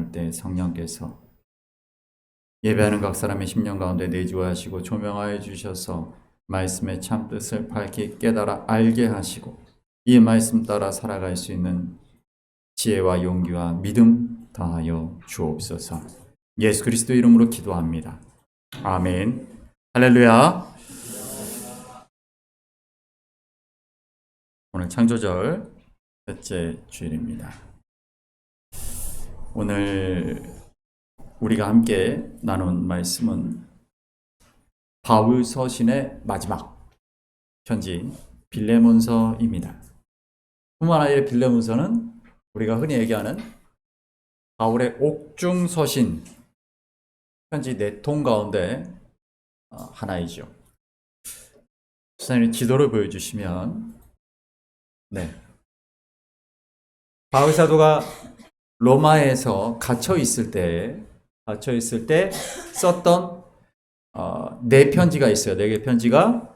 예배할 때 성령께서 예배하는 각 사람의 심령 가운데 내주하시고 조명하여 주셔서 말씀의 참 뜻을 밝히 깨달아 알게 하시고 이 말씀 따라 살아갈 수 있는 지혜와 용기와 믿음 더하여 주옵소서. 예수 그리스도 이름으로 기도합니다. 아멘. 할렐루야. 오늘 창조절 셋째 주일입니다. 오늘 우리가 함께 나눈 말씀은 바울 서신의 마지막 편지 빌레몬서입니다. 뿐만 아니라 빌레몬서는 우리가 흔히 얘기하는 바울의 옥중 서신 편지 4통 가운데 하나이죠. 선생님이 지도를 보여주시면, 네, 바울 사도가 로마에서 갇혀 있을 때 썼던 4편지가 있어요. 4개 편지가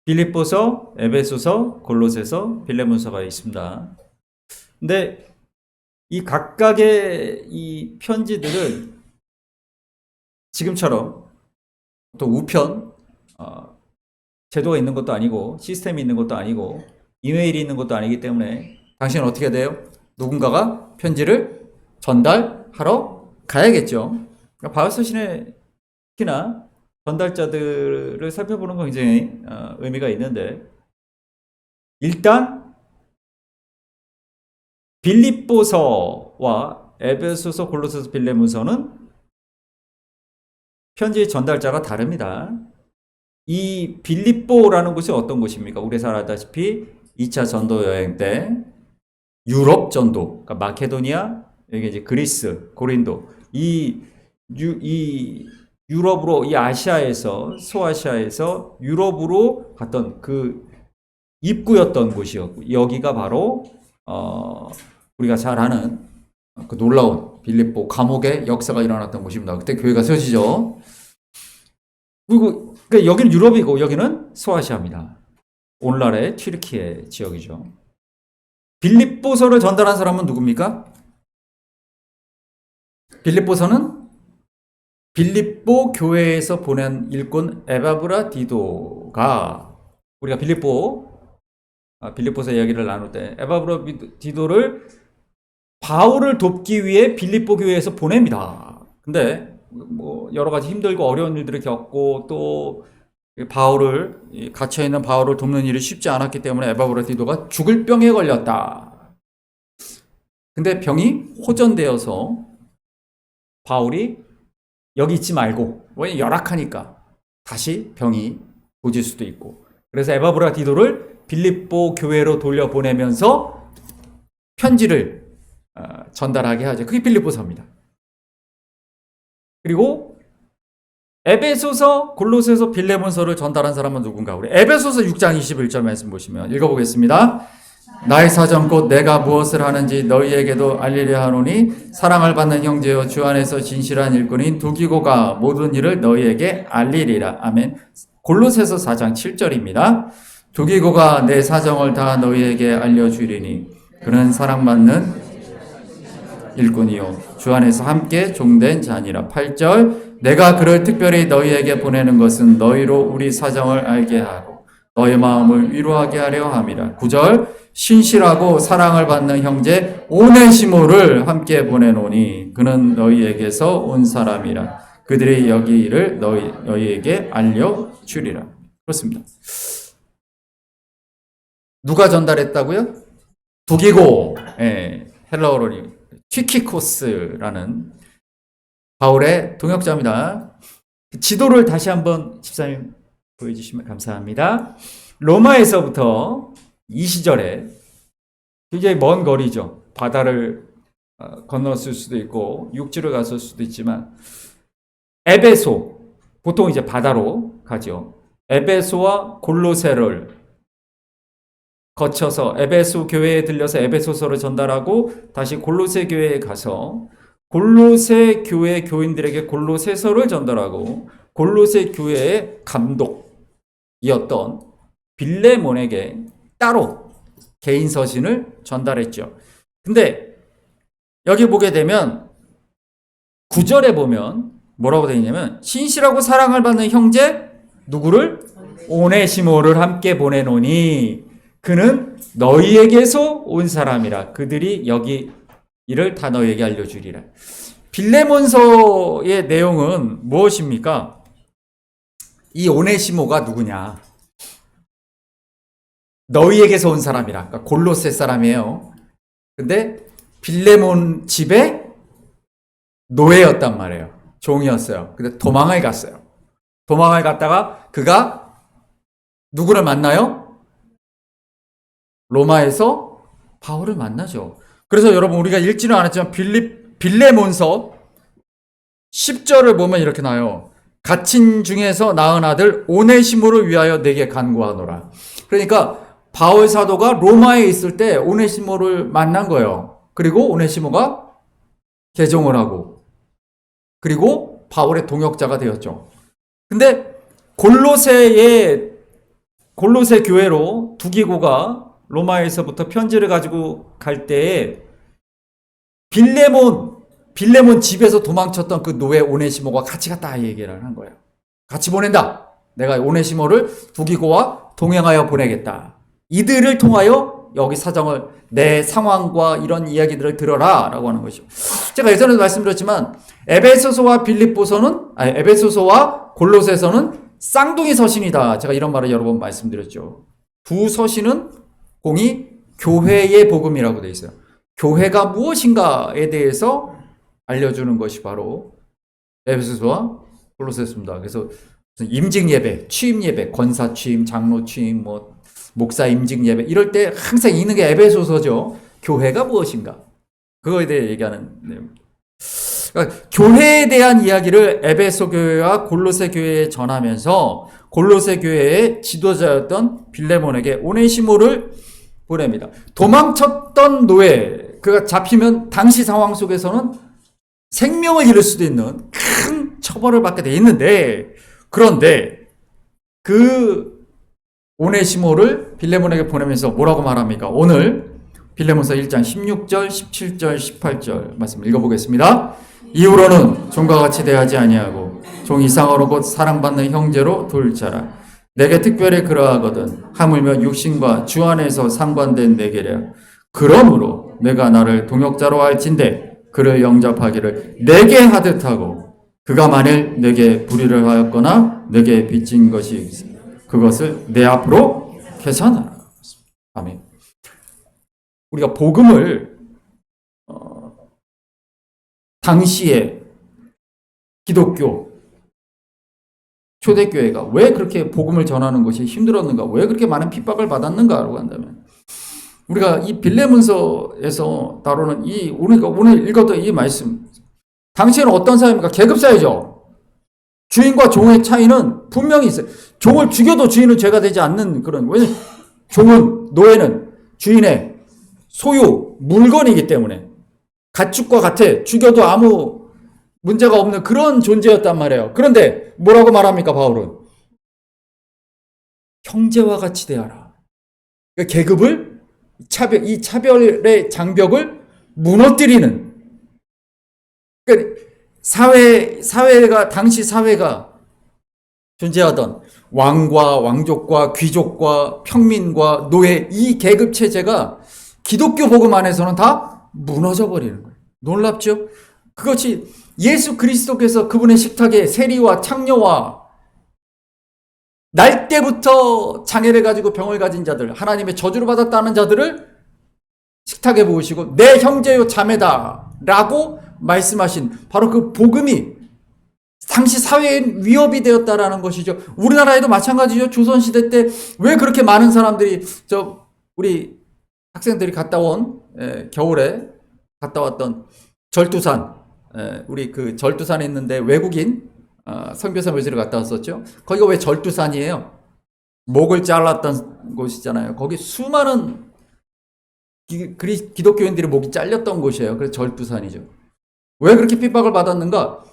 빌립보서, 에베소서, 골로새서, 빌레몬서가 있습니다. 근데 이 각각의 이 편지들은 지금처럼 또 우편 제도가 있는 것도 아니고 시스템이 있는 것도 아니고 이메일이 있는 것도 아니기 때문에 당신은 어떻게 돼요? 누군가가 편지를 전달하러 가야겠죠. 그러니까 바울 서신의 특히나 전달자들을 살펴보는 건 굉장히 의미가 있는데, 일단 빌립보서와 에베소서, 골로새서, 빌레몬서는 편지의 전달자가 다릅니다. 이 빌립보라는 곳이 어떤 곳입니까? 우리 잘 알다시피 2차 전도 여행 때 유럽 전도, 그러니까 마케도니아, 여기 이제 그리스, 고린도, 이 유럽으로, 이 아시아에서, 소아시아에서 유럽으로 갔던 그 입구였던 곳이었고, 여기가 바로 우리가 잘 아는 그 놀라운 빌립보 감옥의 역사가 일어났던 곳입니다. 그때 교회가 세워지죠. 그리고 그러니까 여기는 유럽이고 여기는 소아시아입니다. 오늘날의 튀르키예 지역이죠. 빌립보서를 전달한 사람은 누굽니까? 빌립보서는 빌립보 교회에서 보낸 일꾼 에바브라디도가, 우리가 빌립보서 이야기를 나눌 때 에바브라디도를 바울을 돕기 위해 빌립보 교회에서 보냅니다. 근데 뭐 여러 가지 힘들고 어려운 일들을 겪고 또 갇혀있는 바울을 돕는 일이 쉽지 않았기 때문에 에바브라디도가 죽을 병에 걸렸다. 근데 병이 호전되어서 바울이 여기 있지 말고, 왜 열악하니까 다시 병이 고질 수도 있고, 그래서 에바브라디도를 빌립보 교회로 돌려보내면서 편지를 전달하게 하죠. 그게 빌립보서입니다. 그리고 에베소서, 골로새서, 빌레몬서를 전달한 사람은 누군가? 우리 에베소서 6장 21절 말씀 보시면 읽어보겠습니다. 나의 사정 곧 내가 무엇을 하는지 너희에게도 알리려 하노니 사랑을 받는 형제여 주 안에서 진실한 일꾼인 두기고가 모든 일을 너희에게 알리리라. 아멘. 골로새서 4장 7절입니다. 두기고가 내 사정을 다 너희에게 알려주리니 그는 사랑받는 일꾼이요 주 안에서 함께 종된 자니라. 8절 내가 그를 특별히 너희에게 보내는 것은 너희로 우리 사정을 알게 하고 너희 마음을 위로하게 하려 함이라. 9절 신실하고 사랑을 받는 형제 오네시모를 함께 보내노니 그는 너희에게서 온 사람이라. 그들이 여기 일을 너희에게 알려주리라. 그렇습니다. 누가 전달했다고요? 두기고, 헬라어로 튀키코스라는 바울의 동역자입니다. 지도를 다시 한번 집사님 보여주시면 감사합니다. 로마에서부터 이 시절에 굉장히 먼 거리죠. 바다를 건넜을 수도 있고 육지를 갔을 수도 있지만 에베소, 보통 이제 바다로 가죠. 에베소와 골로새를 거쳐서 에베소 교회에 들려서 에베소서를 전달하고 다시 골로새 교회에 가서 골로새 교회 교인들에게 골로새서를 전달하고 골로새 교회의 감독이었던 빌레몬에게 따로 개인 서신을 전달했죠. 근데 여기 보게 되면 9절에 보면 뭐라고 되어 있냐면 신실하고 사랑을 받는 형제 누구를? 오네시모를 함께 보내노니 그는 너희에게서 온 사람이라. 그들이 여기 이를 다 너희에게 알려주리라. 빌레몬서의 내용은 무엇입니까? 이 오네시모가 누구냐? 너희에게서 온 사람이라. 그러니까 골로새 사람이에요. 근데 빌레몬 집에 노예였단 말이에요. 종이었어요. 근데 도망을 갔어요. 도망을 갔다가 그가 누구를 만나요? 로마에서 바울을 만나죠. 그래서 여러분 우리가 읽지는 않았지만 빌레몬서 10절을 보면 이렇게 나와요. 갇힌 중에서 낳은 아들 오네시모를 위하여 내게 간구하노라. 그러니까 바울 사도가 로마에 있을 때 오네시모를 만난 거예요. 그리고 오네시모가 개종을 하고 그리고 바울의 동역자가 되었죠. 근데 골로새 교회로 두기고가 로마에서부터 편지를 가지고 갈 때에 빌레몬 집에서 도망쳤던 그 노예 오네시모가 같이 갔다 얘기를 한 거예요. 같이 보낸다. 내가 오네시모를 두기고와 동행하여 보내겠다. 이들을 통하여 여기 사정을 내 상황과 이런 이야기들을 들어라 라고 하는 것이죠. 제가 예전에도 말씀드렸지만 에베소서와 골로새서는 쌍둥이 서신이다. 제가 이런 말을 여러 번 말씀드렸죠. 두 서신은 공이 교회의 복음이라고 되어 있어요. 교회가 무엇인가에 대해서 알려주는 것이 바로 에베소서와 골로새서입니다. 그래서 임직 예배, 취임 예배, 권사 취임, 장로 취임, 목사 임직 예배 이럴 때 항상 있는 게 에베소서죠. 교회가 무엇인가? 그거에 대해 얘기하는 내용입니다. 그러니까 교회에 대한 이야기를 에베소 교회와 골로새 교회에 전하면서 골로새 교회의 지도자였던 빌레몬에게 오네시모를 보냅니다. 도망쳤던 노예, 그가 잡히면 당시 상황 속에서는 생명을 잃을 수도 있는 큰 처벌을 받게 돼 있는데, 그런데 그 오네시모를 빌레몬에게 보내면서 뭐라고 말합니까? 오늘 빌레몬서 1장 16절, 17절, 18절 말씀 읽어보겠습니다. 이후로는 종과 같이 대하지 아니하고 종 이상으로 곧 사랑받는 형제로 둘 자라. 내게 특별히 그러하거든 하물며 육신과 주 안에서 상관된 내게랴. 그러므로 내가 나를 동역자로 할진대 그를 영접하기를 내게 하듯 하고 그가 만일 내게 불의를 하였거나 내게 빚진 것이 있으면 그것을 내 앞으로 계산하라. 아멘. 우리가 복음을 당시에 기독교 초대교회가 왜 그렇게 복음을 전하는 것이 힘들었는가? 왜 그렇게 많은 핍박을 받았는가라고 한다면 우리가 이 빌레몬서에서 다루는 우리가 오늘 읽었던 이 말씀, 당시에는 어떤 사회입니까? 계급사회죠. 주인과 종의 차이는 분명히 있어요. 종을 죽여도 주인은 죄가 되지 않는 그런, 왜냐면 노예는 주인의 소유, 물건이기 때문에 가축과 같아 죽여도 아무 문제가 없는 그런 존재였단 말이에요. 그런데 뭐라고 말합니까, 바울은? 형제와 같이 대하라. 그러니까 계급을, 이 차별의 장벽을 무너뜨리는, 그러니까 당시 사회가 존재하던 왕과 왕족과 귀족과 평민과 노예, 이 계급 체제가 기독교 복음 안에서는 다 무너져 버리는 거예요. 놀랍죠? 그것이 예수 그리스도께서 그분의 식탁에 세리와 창녀와 날 때부터 장애를 가지고 병을 가진 자들, 하나님의 저주를 받았다는 자들을 식탁에 모으시고 내 형제요 자매다 라고 말씀하신 바로 그 복음이 당시 사회에 위협이 되었다라는 것이죠. 우리나라에도 마찬가지죠. 조선시대 때 왜 그렇게 많은 사람들이 우리 학생들이 겨울에 갔다 왔던 절두산, 우리 그 절두산에 있는데 외국인 선교사 묘지를 갔다 왔었죠. 거기가 왜 절두산이에요? 목을 잘랐던 곳이잖아요. 거기 수많은 기독교인들이 목이 잘렸던 곳이에요. 그래서 절두산이죠. 왜 그렇게 핍박을 받았는가?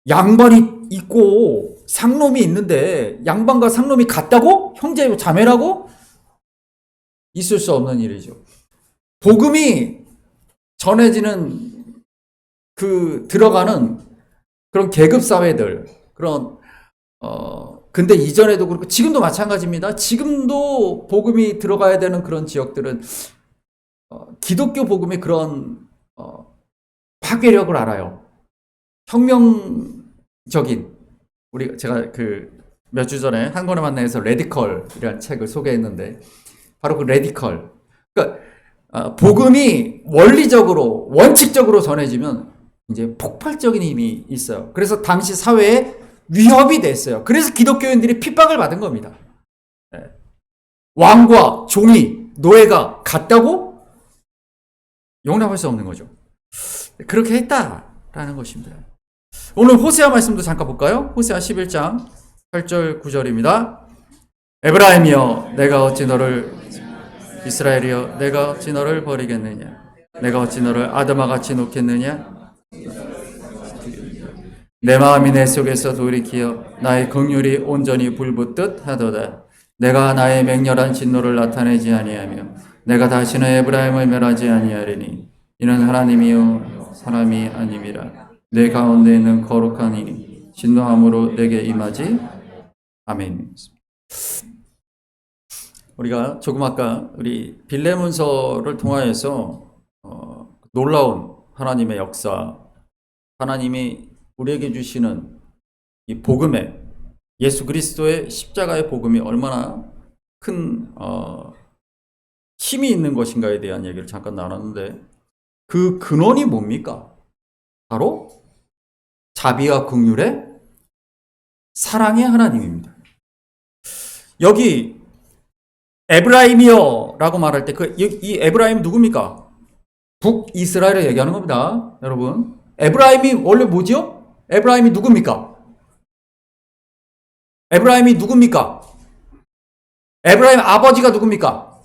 양반이 있고 상놈이 있는데 양반과 상놈이 같다고? 형제요 자매라고? 있을 수 없는 일이죠. 복음이 전해지는 들어가는 그런 계급 사회들, 그런 근데 이전에도 그렇고 지금도 마찬가지입니다. 지금도 복음이 들어가야 되는 그런 지역들은 기독교 복음의 그런 파괴력을 알아요. 혁명적인 제가 몇 주 전에 한 권을 만나서 레디컬이라는 책을 소개했는데 바로 그 레디컬. 그러니까 복음이 원리적으로 원칙적으로 전해지면 이제 폭발적인 힘이 있어요. 그래서 당시 사회에 위협이 됐어요. 그래서 기독교인들이 핍박을 받은 겁니다. 왕과 종이 노예가 같다고 용납할 수 없는 거죠. 그렇게 했다라는 것입니다. 오늘 호세아 말씀도 잠깐 볼까요? 호세아 11장 8절 9절입니다. 에브라임이여 내가 어찌 너를 이스라엘이여 내가 어찌 너를 버리겠느냐 내가 어찌 너를 아드마같이 놓겠느냐 내 마음이 내 속에서 돌이키어 나의 긍휼이 온전히 불붙듯 하도다. 내가 나의 맹렬한 진노를 나타내지 아니하며 내가 다시는 에브라임을 멸하지 아니하리니 이는 하나님이요 사람이 아님이라. 내 가운데 있는 거룩한 이니 진노함으로 내게 임하지. 아멘. 우리가 조금 아까 우리 빌레몬서를 통하여서 놀라운 하나님의 역사, 하나님이 우리에게 주시는 이 복음의 예수 그리스도의 십자가의 복음이 얼마나 큰 힘이 있는 것인가에 대한 얘기를 잠깐 나눴는데 그 근원이 뭡니까? 바로 자비와 긍휼의 사랑의 하나님입니다. 여기 에브라임이여 라고 말할 때 이 에브라임 누굽니까? 북이스라엘을 얘기하는 겁니다. 여러분 에브라임이 원래 뭐지요? 에브라임이 누굽니까? 에브라임이 누굽니까? 에브라임 아버지가 누굽니까?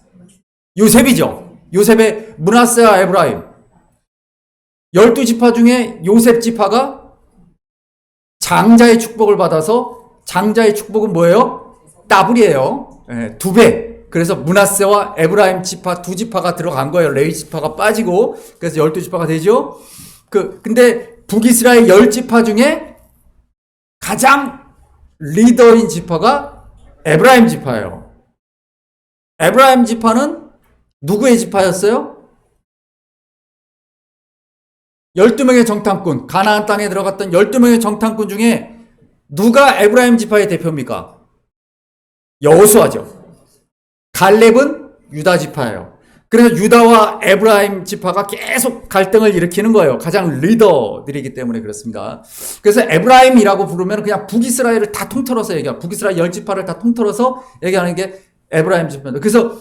요셉이죠. 요셉의 므낫세와 에브라임 12지파 중에 요셉 지파가 장자의 축복을 받아서 장자의 축복은 뭐예요? 더블이에요. 2배. 그래서 므낫세와 에브라임 지파 두 지파가 들어간 거예요. 레위 지파가 빠지고 그래서 12지파가 되죠. 근데 북이스라엘 10지파 중에 가장 리더인 지파가 에브라임 지파예요. 에브라임 지파는 누구의 지파였어요? 12명의 정탐꾼, 가나안 땅에 들어갔던 12명의 정탐꾼 중에 누가 에브라임 지파의 대표입니까? 여호수아죠. 갈렙은 유다 지파예요. 그래서 유다와 에브라임 지파가 계속 갈등을 일으키는 거예요. 가장 리더들이기 때문에 그렇습니다. 그래서 에브라임이라고 부르면 그냥 북이스라엘을 다 통틀어서 얘기해요. 북이스라엘 10지파를 다 통틀어서 얘기하는 게 에브라임 지파입니다. 그래서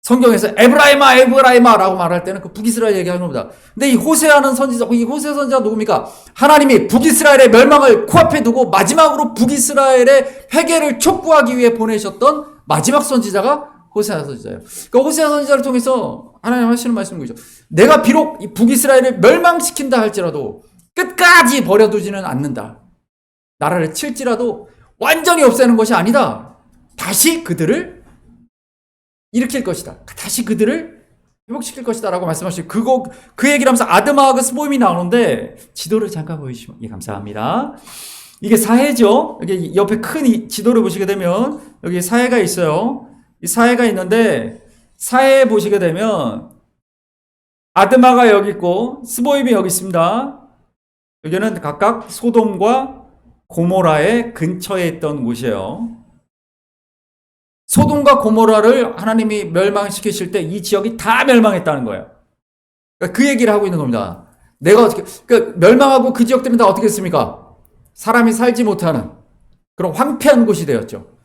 성경에서 에브라임아 에브라임아 라고 말할 때는 그 북이스라엘 얘기하는 겁니다. 근데 이 호세아는 선지자, 이 호세아 선지자가 누굽니까? 하나님이 북이스라엘의 멸망을 코앞에 두고 마지막으로 북이스라엘의 회개를 촉구하기 위해 보내셨던 마지막 선지자가 호세아 선지자예요. 그러니까 호세아 선지자를 통해서 하나님 하시는 말씀인 거죠. 내가 비록 이 북이스라엘을 멸망시킨다 할지라도 끝까지 버려두지는 않는다. 나라를 칠지라도 완전히 없애는 것이 아니다. 다시 그들을 일으킬 것이다. 다시 그들을 회복시킬 것이다 라고 말씀하시고 그 얘기를 하면서 아드마하고 스보임이 나오는데 지도를 잠깐 보여주시면 예, 감사합니다. 이게 사해죠. 여기 옆에 큰 지도를 보시게 되면 여기 사해가 있어요. 이 사해가 있는데 사해에 보시게 되면 아드마가 여기 있고 스보임이 여기 있습니다. 여기는 각각 소돔과 고모라의 근처에 있던 곳이에요. 소돔과 고모라를 하나님이 멸망시키실 때 이 지역이 다 멸망했다는 거예요. 그러니까 그 얘기를 하고 있는 겁니다. 내가 어떻게 그러니까 멸망하고 그 지역들은 다 어떻게 했습니까? 사람이 살지 못하는 그런 황폐한 곳이 되었죠.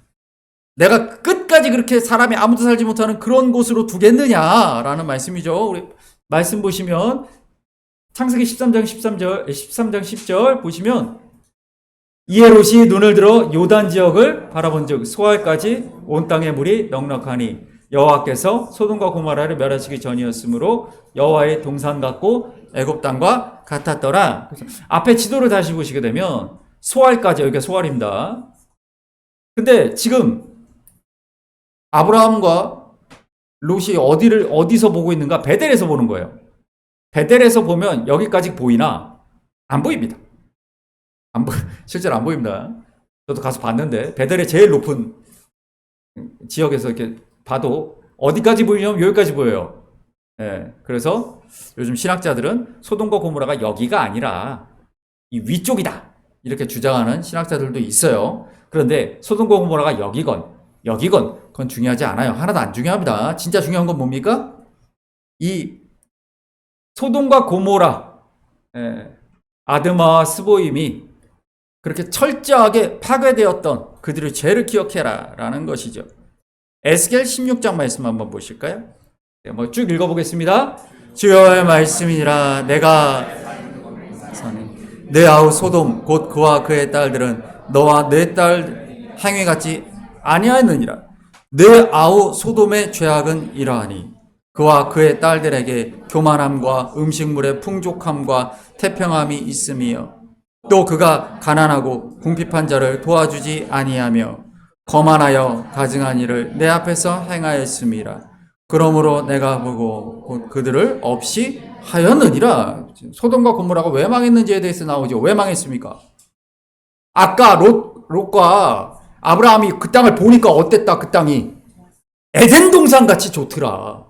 내가 끝까지 그렇게 사람이 아무도 살지 못하는 그런 곳으로 두겠느냐라는 말씀이죠. 우리 말씀 보시면 창세기 13장 10절 보시면 이에롯이 눈을 들어 요단 지역을 바라본즉 소알까지 온 땅의 물이 넉넉하니 여호와께서 소돔과 고모라를 멸하시기 전이었으므로 여호와의 동산 같고 애굽 땅과 같았더라. 그래서 앞에 지도를 다시 보시게 되면 소알까지 여기가 소알입니다. 근데 지금 아브라함과 롯이 어디서 보고 있는가? 베델에서 보는 거예요. 베델에서 보면 여기까지 보이나? 안 보입니다. 실제로 안 보입니다. 저도 가서 봤는데 베델의 제일 높은 지역에서 이렇게 봐도 어디까지 보이냐면 여기까지 보여요. 예, 그래서 요즘 신학자들은 소돔과 고모라가 여기가 아니라 이 위쪽이다 이렇게 주장하는 신학자들도 있어요. 그런데 소돔과 고모라가 여기건 그건 중요하지 않아요. 하나도 안 중요합니다. 진짜 중요한 건 뭡니까? 이 소돔과 고모라, 아드마와 스보임이 그렇게 철저하게 파괴되었던 그들의 죄를 기억해라 라는 것이죠. 에스겔 16장 말씀 한번 보실까요? 쭉 읽어보겠습니다. 주여의 말씀이니라. 내가 내 아우 소돔 곧 그와 그의 딸들은 너와 내 딸 행위같이 아니하였느니라. 내 아우 소돔의 죄악은 이러하니 그와 그의 딸들에게 교만함과 음식물의 풍족함과 태평함이 있으며 또 그가 가난하고 궁핍한 자를 도와주지 아니하며 거만하여 가증한 일을 내 앞에서 행하였음이라. 그러므로 내가 보고 그들을 없이 하였느니라. 소돔과 고모라가 왜 망했는지에 대해서 나오죠. 왜 망했습니까? 아까 롯과 아브라함이 그 땅을 보니까 어땠다. 그 땅이 에덴 동산 같이 좋더라.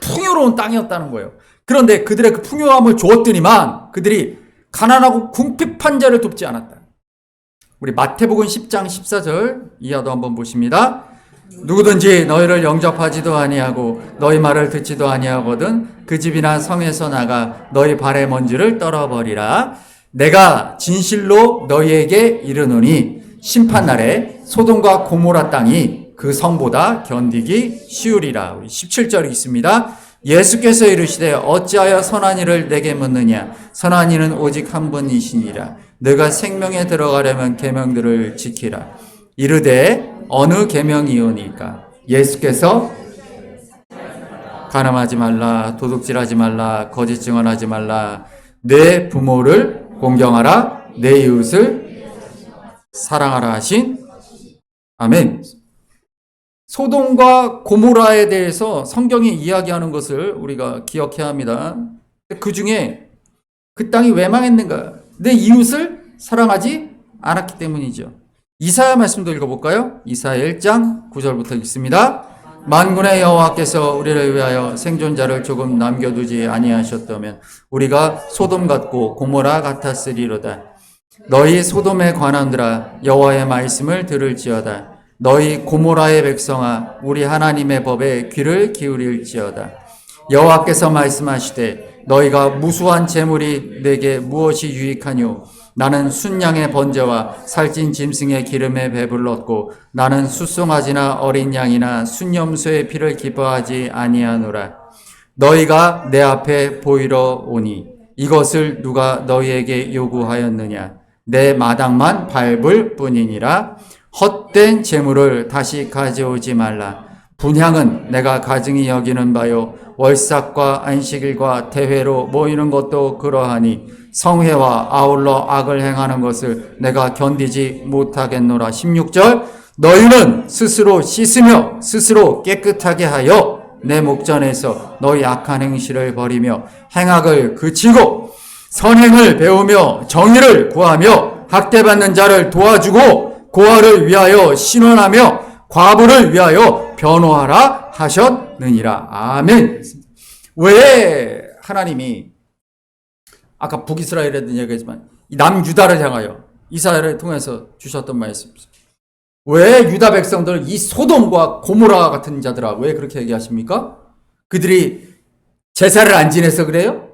풍요로운 땅이었다는 거예요. 그런데 그들의 그 풍요함을 주었더니만 그들이 가난하고 궁핍한 자를 돕지 않았다. 우리 마태복음 10장 14절 이하도 한번 보십니다. 누구든지 너희를 영접하지도 아니하고 너희 말을 듣지도 아니하거든 그 집이나 성에서 나가 너희 발의 먼지를 떨어버리라. 내가 진실로 너희에게 이르노니 심판날에 소돔과 고모라 땅이 그 성보다 견디기 쉬우리라. 우리 17절이 있습니다. 예수께서 이르시되 어찌하여 선한 이를 내게 묻느냐. 선한 이는 오직 한 분이시니라. 너가 생명에 들어가려면 계명들을 지키라. 이르되 어느 계명이오니까. 예수께서 간음하지 말라, 도둑질하지 말라, 거짓 증언하지 말라, 내 부모를 공경하라, 내 이웃을 사랑하라 하신 아멘. 소돔과 고모라에 대해서 성경이 이야기하는 것을 우리가 기억해야 합니다. 그 중에 그 땅이 왜 망했는가? 내 이웃을 사랑하지 않았기 때문이죠. 이사야 말씀도 읽어볼까요? 이사야 1장 9절부터 읽습니다. 만군의 여호와께서 우리를 위하여 생존자를 조금 남겨두지 아니하셨다면 우리가 소돔 같고 고모라 같았으리로다. 너희 소돔의 관원들아 여호와의 말씀을 들을지어다. 너희 고모라의 백성아 우리 하나님의 법에 귀를 기울일지어다. 여호와께서 말씀하시되 너희가 무수한 재물이 내게 무엇이 유익하뇨. 나는 순양의 번제와 살찐 짐승의 기름에 배불렀고 나는 숫송아지나 어린 양이나 순염소의 피를 기뻐하지 아니하노라. 너희가 내 앞에 보이러 오니 이것을 누가 너희에게 요구하였느냐. 내 마당만 밟을 뿐이니라. 헛된 재물을 다시 가져오지 말라. 분향은 내가 가증히 여기는 바요 월삭과 안식일과 대회로 모이는 것도 그러하니 성회와 아울러 악을 행하는 것을 내가 견디지 못하겠노라. 16절 너희는 스스로 씻으며 스스로 깨끗하게 하여 내 목전에서 너희 악한 행실을 버리며 행악을 그치고 선행을 배우며 정의를 구하며 학대받는 자를 도와주고 고아를 위하여 신원하며 과부를 위하여 변호하라 하셨느니라. 아멘. 왜 하나님이 아까 북이스라엘에 대한 얘기했지만 남유다를 향하여 이사야를 통해서 주셨던 말씀입니다. 왜 유다 백성들 이 소돔과 고모라 같은 자들아 왜 그렇게 얘기하십니까? 그들이 제사를 안 지내서 그래요?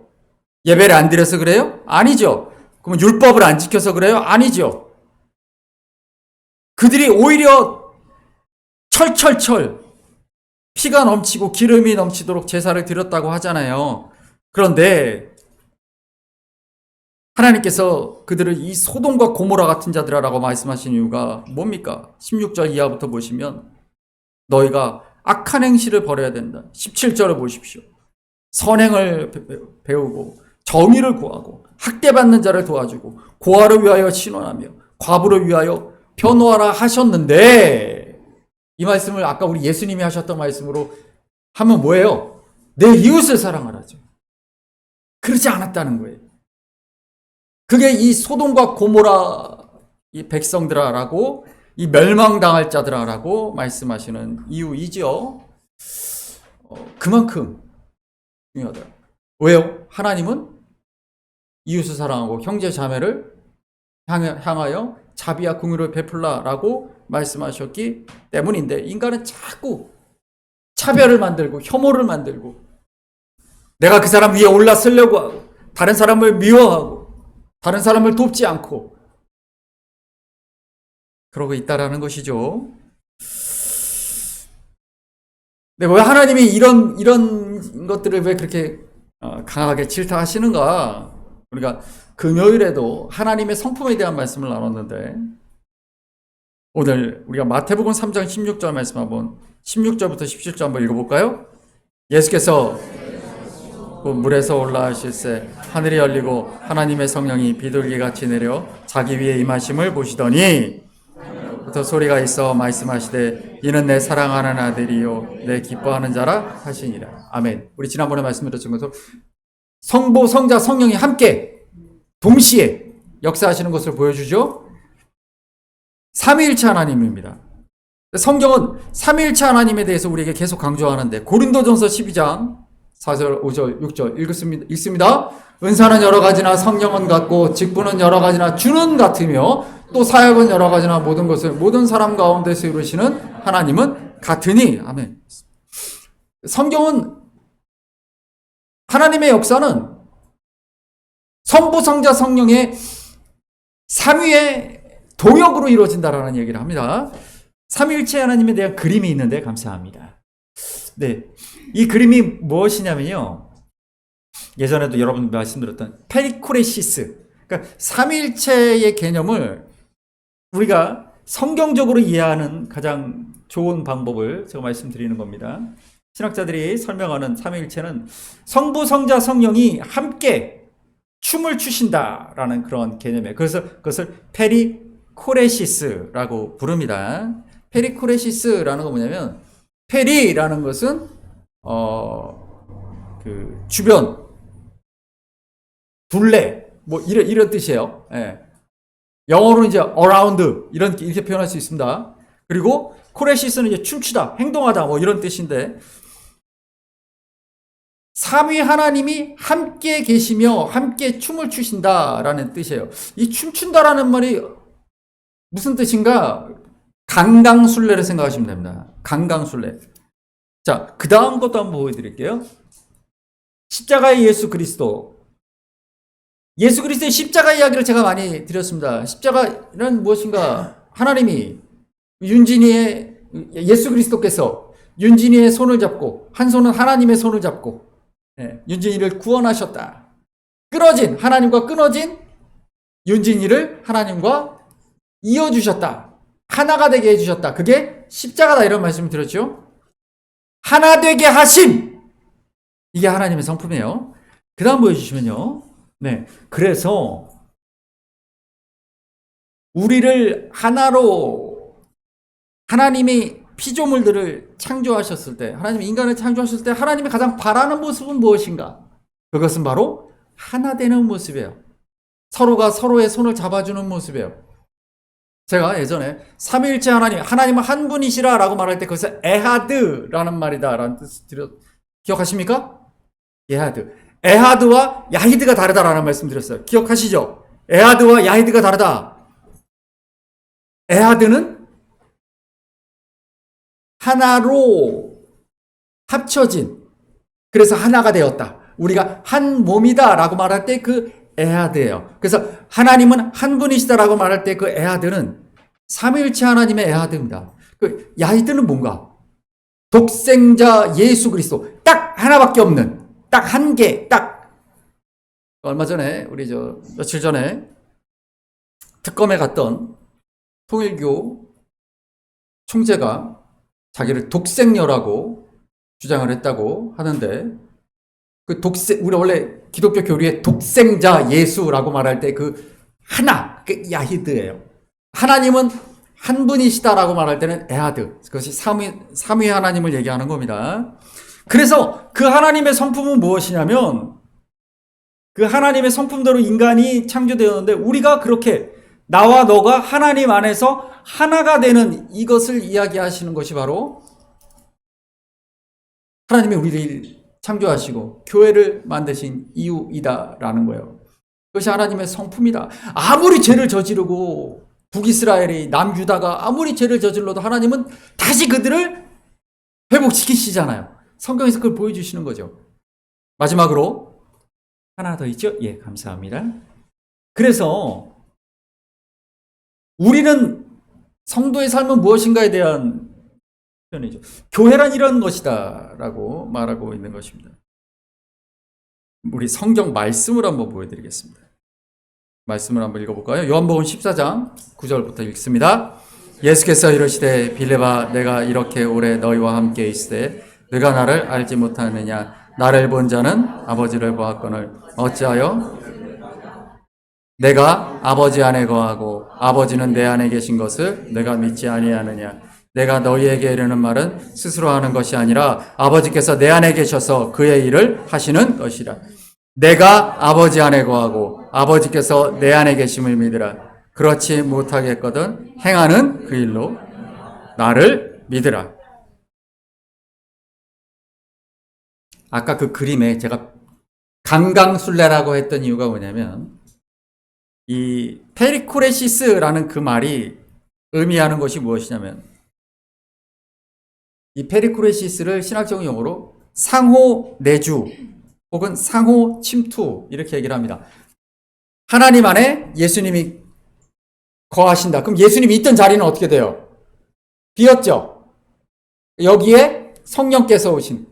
예배를 안 드려서 그래요? 아니죠. 그러면 율법을 안 지켜서 그래요? 아니죠. 그들이 오히려 철철철 피가 넘치고 기름이 넘치도록 제사를 드렸다고 하잖아요. 그런데 하나님께서 그들을 이 소돔과 고모라 같은 자들아라고 말씀하신 이유가 뭡니까? 16절 이하부터 보시면 너희가 악한 행실을 버려야 된다. 17절을 보십시오. 선행을 배우고 정의를 구하고 학대받는 자를 도와주고 고아를 위하여 신원하며 과부를 위하여 변호하라 하셨는데 이 말씀을 아까 우리 예수님이 하셨던 말씀으로 하면 뭐예요? 내 이웃을 사랑하라죠. 그러지 않았다는 거예요. 그게 이 소돔과 고모라 이 백성들아라고 이 멸망당할 자들아라고 말씀하시는 이유이죠. 그만큼 중요하다. 왜요? 하나님은 이웃을 사랑하고 형제 자매를 향하여 자비와 긍휼을 베풀라라고 말씀하셨기 때문인데 인간은 자꾸 차별을 만들고 혐오를 만들고 내가 그 사람 위에 올라서려고 하고 다른 사람을 미워하고 다른 사람을 돕지 않고 그러고 있다라는 것이죠. 네, 왜 하나님이 이런 것들을 왜 그렇게 강하게 질타하시는가? 우리가 금요일에도 하나님의 성품에 대한 말씀을 나눴는데 오늘 우리가 마태복음 3장 16절 말씀 한번 16절부터 17절 한번 읽어볼까요? 예수께서 그 물에서 올라오실새 하늘이 열리고 하나님의 성령이 비둘기같이 내려 자기 위에 임하심을 보시더니 부터 소리가 있어 말씀하시되 이는 내 사랑하는 아들이요 내 기뻐하는 자라 하시니라. 아멘. 우리 지난번에 말씀드렸던 것처럼 성부, 성자, 성령이 함께 동시에 역사하시는 것을 보여주죠. 삼위일체 하나님입니다. 성경은 삼위일체 하나님에 대해서 우리에게 계속 강조하는데 고린도전서 12장 4절, 5절, 6절 읽습니다. 은사는 여러 가지나 성령은 같고 직분은 여러 가지나 주는 같으며 또 사역은 여러 가지나 모든 것을 모든 사람 가운데서 이루시는 하나님은 같으니. 아멘. 성경은 하나님의 역사는 성부, 성자, 성령의 삼위의 동역으로 이루어진다라는 얘기를 합니다. 삼위일체 하나님에 대한 그림이 있는데 감사합니다. 네, 이 그림이 무엇이냐면요. 예전에도 여러분 말씀드렸던 페리코레시스. 그러니까 삼위일체의 개념을 우리가 성경적으로 이해하는 가장 좋은 방법을 제가 말씀드리는 겁니다. 신학자들이 설명하는 삼위일체는 성부, 성자, 성령이 함께 춤을 추신다라는 그런 개념이에요. 그래서 그것을 페리코레시스라고 부릅니다. 페리코레시스라는 건 뭐냐면 페리라는 것은 그 주변, 둘레 뭐 이런 뜻이에요. 예. 영어로는 이제 around 이렇게 표현할 수 있습니다. 그리고 코레시스는 이제 춤추다, 행동하다 뭐 이런 뜻인데 삼위 하나님이 함께 계시며 함께 춤을 추신다라는 뜻이에요. 이 춤춘다라는 말이 무슨 뜻인가? 강강술래를 생각하시면 됩니다. 강강술래. 자, 그 다음 것도 한번 보여드릴게요. 십자가의 예수 그리스도. 예수 그리스도의 십자가 이야기를 제가 많이 드렸습니다. 십자가는 무엇인가? 하나님이 예수 그리스도께서 윤진이의 손을 잡고 한 손은 하나님의 손을 잡고 윤진이를 구원하셨다. 하나님과 끊어진 윤진이를 하나님과 이어주셨다. 하나가 되게 해주셨다. 그게 십자가다 이런 말씀을 드렸죠. 하나 되게 하심. 이게 하나님의 성품이에요. 그 다음 보여주시면요. 네. 그래서 우리를 하나로 하나님이 피조물들을 창조하셨을 때, 하나님이 인간을 창조하셨을 때 하나님이 가장 바라는 모습은 무엇인가? 그것은 바로 하나 되는 모습이에요. 서로가 서로의 손을 잡아주는 모습이에요. 제가 예전에 삼위일체 하나님은 한 분이시라 라고 말할 때 그것을 에하드라는 말이다 라는 뜻을 기억하십니까? 에하드와 야히드가 다르다라는 말씀 드렸어요. 기억하시죠? 에하드와 야히드가 다르다. 에하드는 하나로 합쳐진, 그래서 하나가 되었다. 우리가 한 몸이다 라고 말할 때 그 에하드예요. 그래서 하나님은 한 분이시다라고 말할 때 그 에하드는 삼위일체 하나님의 에하드입니다. 그 야히드는 뭔가? 독생자 예수 그리스도. 딱 하나밖에 없는, 딱 한 개, 딱. 얼마 전에, 며칠 전에 특검에 갔던 통일교 총재가 자기를 독생녀라고 주장을 했다고 하는데, 우리 원래 기독교 교리에 독생자 예수라고 말할 때 그 하나, 그 야히드예요. 하나님은 한 분이시다라고 말할 때는 에하드. 그것이 삼위 하나님을 얘기하는 겁니다. 그래서 그 하나님의 성품은 무엇이냐면 그 하나님의 성품대로 인간이 창조되었는데 우리가 그렇게 나와 너가 하나님 안에서 하나가 되는 이것을 이야기하시는 것이 바로 하나님이 우리를 창조하시고 교회를 만드신 이유이다라는 거예요. 그것이 하나님의 성품이다. 아무리 죄를 저지르고 북이스라엘이 남유다가 아무리 죄를 저질러도 하나님은 다시 그들을 회복시키시잖아요. 성경에서 그걸 보여주시는 거죠. 마지막으로 하나 더 있죠? 예, 감사합니다. 그래서 우리는 성도의 삶은 무엇인가에 대한 표현이죠. 교회란 이런 것이다 라고 말하고 있는 것입니다. 우리 성경 말씀을 한번 보여드리겠습니다. 말씀을 한번 읽어볼까요? 요한복음 14장 9절부터 읽습니다. 예수께서 이르시되 빌레바 내가 이렇게 오래 너희와 함께 있으되 너희가 나를 알지 못하느냐 나를 본 자는 아버지를 보았거늘 어찌하여 내가 아버지 안에 거하고 아버지는 내 안에 계신 것을 내가 믿지 아니하느냐. 내가 너희에게 이르는 말은 스스로 하는 것이 아니라 아버지께서 내 안에 계셔서 그의 일을 하시는 것이라. 내가 아버지 안에 거하고 아버지께서 내 안에 계심을 믿으라. 그렇지 못하겠거든 행하는 그 일로 나를 믿으라. 아까 그 그림에 제가 강강술래라고 했던 이유가 뭐냐면 이 페리코레시스라는 그 말이 의미하는 것이 무엇이냐면 이 페리코레시스를 신학적 용어로 상호 내주 혹은 상호 침투 이렇게 얘기를 합니다. 하나님 안에 예수님이 거하신다. 그럼 예수님이 있던 자리는 어떻게 돼요? 비었죠. 여기에 성령께서 오신.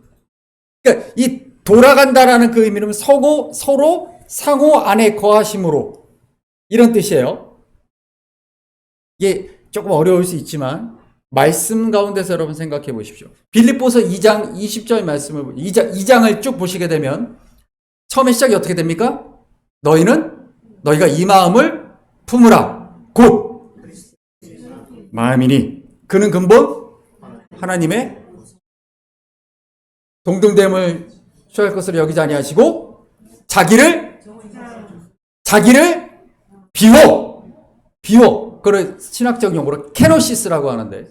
그러니까 이 돌아간다라는 그 의미는 서로 상호 안에 거하심으로 이런 뜻이에요. 이게 조금 어려울 수 있지만 말씀 가운데서 여러분 생각해 보십시오. 빌립보서 2장 20절 말씀을 2장을 쭉 보시게 되면 처음에 시작이 어떻게 됩니까? 너희가 이 마음을 품으라. 곧 마음이니 그는 근본 하나님의 동등됨을 취할 것으로 여기지 아니하시고 자기를 비워 그걸 신학적 용어로 케노시스라고 하는데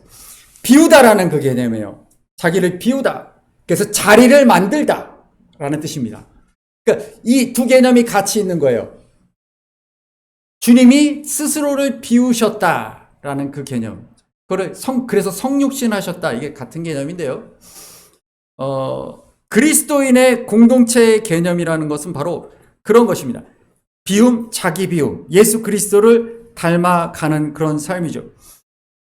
비우다라는 그 개념이에요. 자기를 비우다. 그래서 자리를 만들다 라는 뜻입니다. 그러니까 이 두 개념이 같이 있는 거예요. 주님이 스스로를 비우셨다라는 그 개념. 그래서 성육신 하셨다. 이게 같은 개념인데요. 그리스도인의 공동체의 개념이라는 것은 바로 그런 것입니다. 비움, 자기 비움. 예수 그리스도를 닮아가는 그런 삶이죠.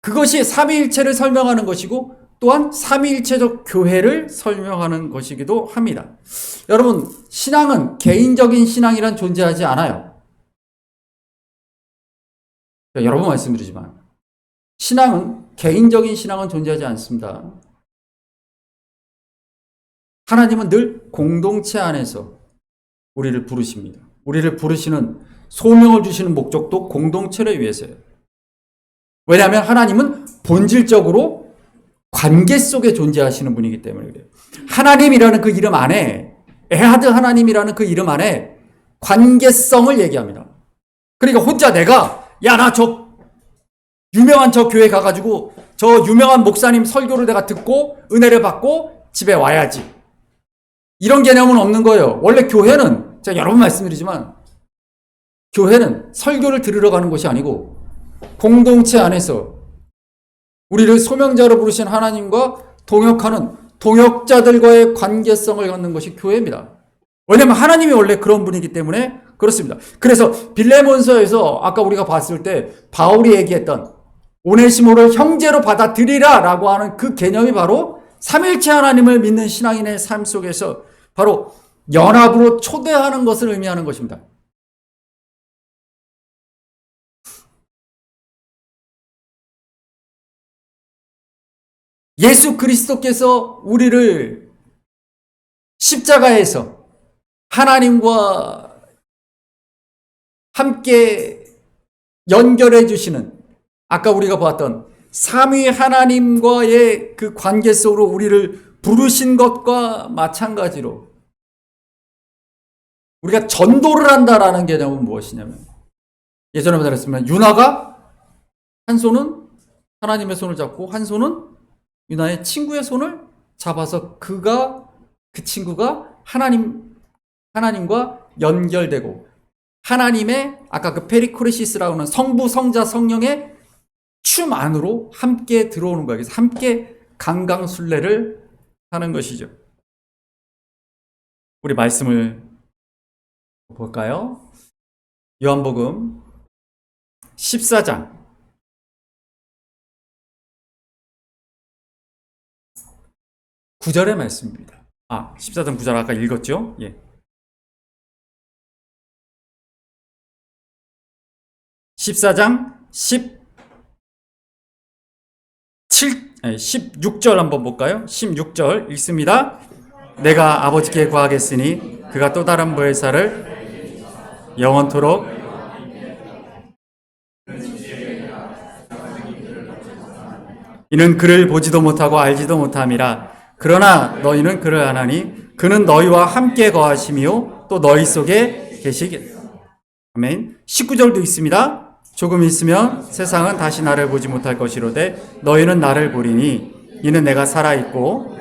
그것이 삼위일체를 설명하는 것이고 또한 삼위일체적 교회를 설명하는 것이기도 합니다. 여러분, 신앙은 개인적인 신앙이란 존재하지 않아요. 여러 번 말씀드리지만 개인적인 신앙은 존재하지 않습니다. 하나님은 늘 공동체 안에서 우리를 부르십니다. 우리를 부르시는 소명을 주시는 목적도 공동체를 위해서예요. 왜냐하면 하나님은 본질적으로 관계 속에 존재하시는 분이기 때문에 그래요. 하나님이라는 그 이름 안에 에하드 하나님이라는 그 이름 안에 관계성을 얘기합니다. 그러니까 혼자 내가 나 저 유명한 저 교회 가가지고 저 유명한 목사님 설교를 내가 듣고 은혜를 받고 집에 와야지. 이런 개념은 없는 거예요. 원래 교회는 제가 여러 번 말씀드리지만 교회는 설교를 들으러 가는 것이 아니고 공동체 안에서 우리를 소명자로 부르신 하나님과 동역하는 동역자들과의 관계성을 갖는 것이 교회입니다. 왜냐하면 하나님이 원래 그런 분이기 때문에 그렇습니다. 그래서 빌레몬서에서 아까 우리가 봤을 때 바울이 얘기했던 오네시모를 형제로 받아들이라 라고 하는 그 개념이 바로 삼일체 하나님을 믿는 신앙인의 삶 속에서 바로 연합으로 초대하는 것을 의미하는 것입니다. 예수 그리스도께서 우리를 십자가에서 하나님과 함께 연결해 주시는 아까 우리가 봤던 삼위 하나님과의 그 관계 속으로 우리를 부르신 것과 마찬가지로 우리가 전도를 한다라는 개념은 무엇이냐면, 예전에 말했으면 유나가 한 손은 하나님의 손을 잡고 한 손은 유나의 친구의 손을 잡아서 그 친구가 하나님과 연결되고 하나님의 아까 그 페리코레시스라고 하는 성부, 성자, 성령의 춤 안으로 함께 들어오는 거예요. 그래서 함께 강강술래를 하는 것이죠. 우리 말씀을 볼까요? 요한복음 14장 9절의 말씀입니다. 14장 9절 아까 읽었죠? 예. 14장 16절 한번 볼까요? 16절 읽습니다. 내가 아버지께 구하겠으니 그가 또 다른 보혜사를 영원토록 이는 그를 보지도 못하고 알지도 못함이라. 그러나 너희는 그를 아나니 그는 너희와 함께 거하시며 또 너희 속에 계시겠다. 아멘. 19절도 있습니다. 조금 있으면 세상은 다시 나를 보지 못할 것이로되 너희는 나를 보리니 이는 내가 살아있고.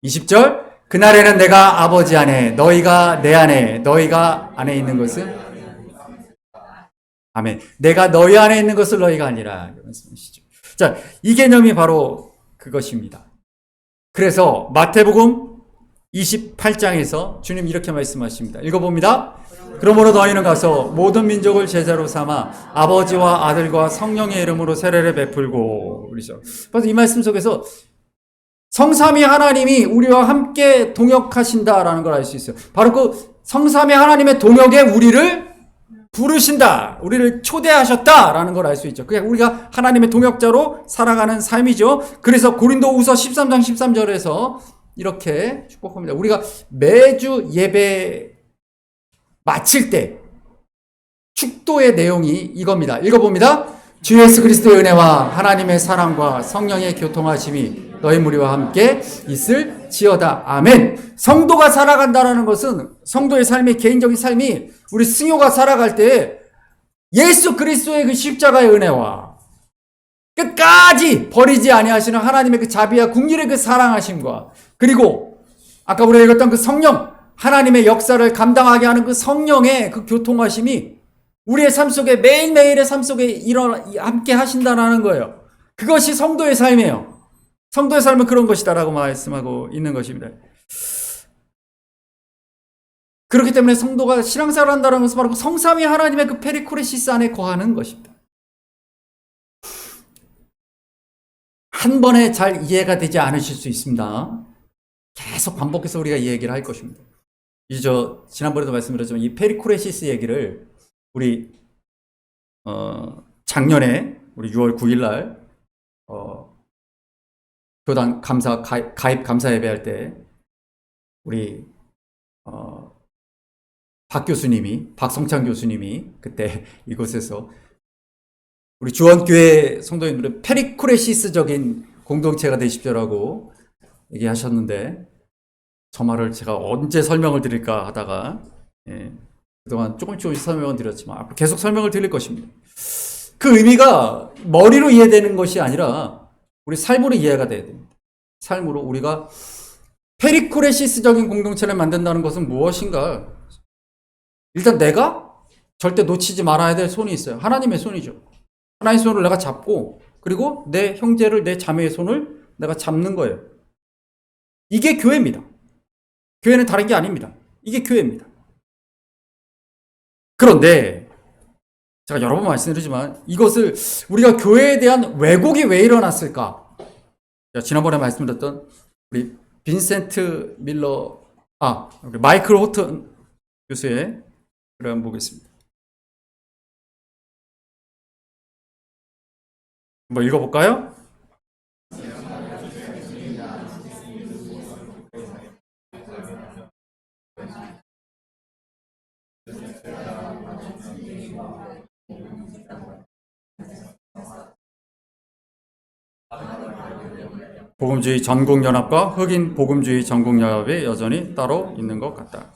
20절 그날에는 내가 아버지 안에 너희가 내 안에 너희가 안에 있는 것은 아멘. 내가 너희 안에 있는 것을 너희가 아니라. 자, 이 개념이 바로 그것입니다. 그래서 마태복음 28장에서 주님 이렇게 말씀하십니다. 읽어봅니다. 그러므로 너희는 가서 모든 민족을 제자로 삼아 아버지와 아들과 성령의 이름으로 세례를 베풀고. 그렇죠. 그래서 이 말씀 속에서 성삼위 하나님이 우리와 함께 동역하신다라는 걸 알 수 있어요. 바로 그 성삼위 하나님의 동역에 우리를 부르신다, 우리를 초대하셨다라는 걸 알 수 있죠. 그냥 우리가 하나님의 동역자로 살아가는 삶이죠. 그래서 고린도후서 13장 13절에서 이렇게 축복합니다. 우리가 매주 예배 마칠 때 축도의 내용이 이겁니다. 읽어봅니다. 주 예수 그리스도의 은혜와 하나님의 사랑과 성령의 교통하심이 너희 무리와 함께 있을지어다. 아멘. 성도가 살아간다는 것은 성도의 삶이, 개인적인 삶이 우리 승효가 살아갈 때 예수 그리스도의 그 십자가의 은혜와 끝까지 버리지 아니하시는 하나님의 그 자비와 국률의 그 사랑하심과, 그리고 아까 우리가 읽었던 그 성령, 하나님의 역사를 감당하게 하는 그 성령의 그 교통하심이 우리의 삶 속에, 매일매일의 삶 속에 함께 하신다는 거예요. 그것이 성도의 삶이에요. 성도의 삶은 그런 것이다라고 말씀하고 있는 것입니다. 그렇기 때문에 성도가 신앙생활을 한다는 것은 바로 성삼위 하나님의 그 페리코레시스 안에 거하는 것입니다. 한 번에 잘 이해가 되지 않으실 수 있습니다. 계속 반복해서 우리가 이 얘기를 할 것입니다. 이제 지난번에도 말씀드렸지만 이 페리코레시스 얘기를 우리 작년에 우리 6월 9일 날 교단 가입 감사 예배할 때 우리 박성찬 교수님이 그때 이곳에서 우리 주원교회 성도님들의 페리코레시스적인 공동체가 되십시오라고 얘기하셨는데, 저 말을 제가 언제 설명을 드릴까 하다가 그동안 조금씩 설명을 드렸지만 앞으로 계속 설명을 드릴 것입니다. 그 의미가 머리로 이해되는 것이 아니라 우리 삶으로 이해가 돼야 됩니다. 삶으로 우리가 페리코레시스적인 공동체를 만든다는 것은 무엇인가? 일단 내가 절대 놓치지 말아야 될 손이 있어요. 하나님의 손이죠. 하나님의 손을 내가 잡고, 그리고 내 형제를, 내 자매의 손을 내가 잡는 거예요. 이게 교회입니다. 교회는 다른 게 아닙니다. 이게 교회입니다. 그런데 제가 여러 번 말씀드리지만 이것을 우리가 교회에 대한 왜곡이 왜 일어났을까? 지난번에 말씀드렸던 우리 빈센트 밀러, 우리 마이클 호튼 교수의 글을 한번 보겠습니다. 한번 읽어볼까요? 복음주의 전국연합과 흑인 복음주의 전국연합이 여전히 따로 있는 것 같다.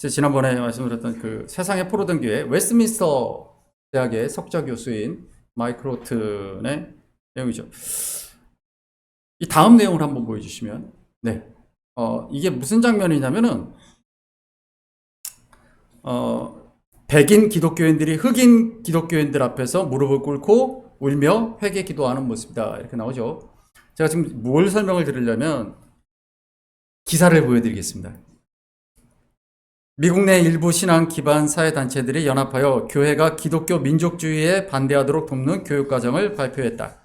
지난번에 말씀드렸던 그 세상에 포로된 교회 웨스트민스터 대학의 석좌 교수인 마이클 호튼의 내용이죠. 이 다음 내용을 한번 보여주시면, 네, 이게 무슨 장면이냐면은 백인 기독교인들이 흑인 기독교인들 앞에서 무릎을 꿇고 울며 회개 기도하는 모습이다, 이렇게 나오죠. 제가 지금 뭘 설명을 드리려면 기사를 보여드리겠습니다. 미국 내 일부 신앙 기반 사회단체들이 연합하여 교회가 기독교 민족주의에 반대하도록 돕는 교육과정을 발표했다.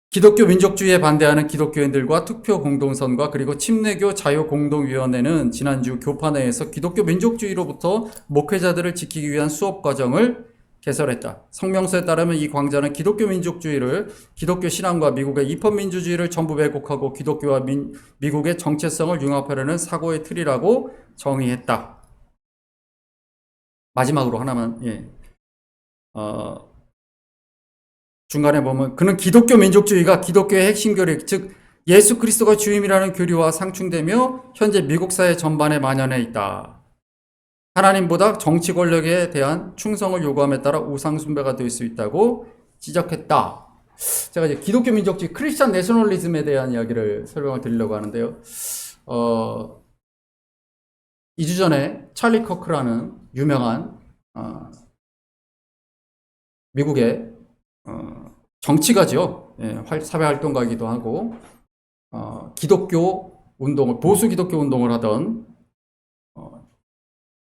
기독교 민족주의에 반대하는 기독교인들과 투표 공동선과 그리고 침례교 자유공동위원회는 지난주 교판회에서 기독교 민족주의로부터 목회자들을 지키기 위한 수업과정을 개설했다. 성명서에 따르면 이 강좌는 기독교 민족주의를 기독교 신앙과 미국의 입헌민주주의를 전부 왜곡하고 기독교와 미국의 정체성을 융합하려는 사고의 틀이라고 정의했다. 마지막으로 하나만, 중간에 보면 그는 기독교 민족주의가 기독교의 핵심 교리, 즉 예수 그리스도가 주임이라는 교리와 상충되며 현재 미국 사회 전반에 만연해 있다. 하나님보다 정치 권력에 대한 충성을 요구함에 따라 우상 숭배가 될 수 있다고 지적했다. 제가 이제 기독교 민족주의 크리스찬 내셔널리즘에 대한 이야기를 설명을 드리려고 하는데요. 2주 전에 찰리 커크라는 유명한 미국의 정치가죠. 사회활동가이기도 하고 기독교 운동을, 보수 기독교 운동을 하던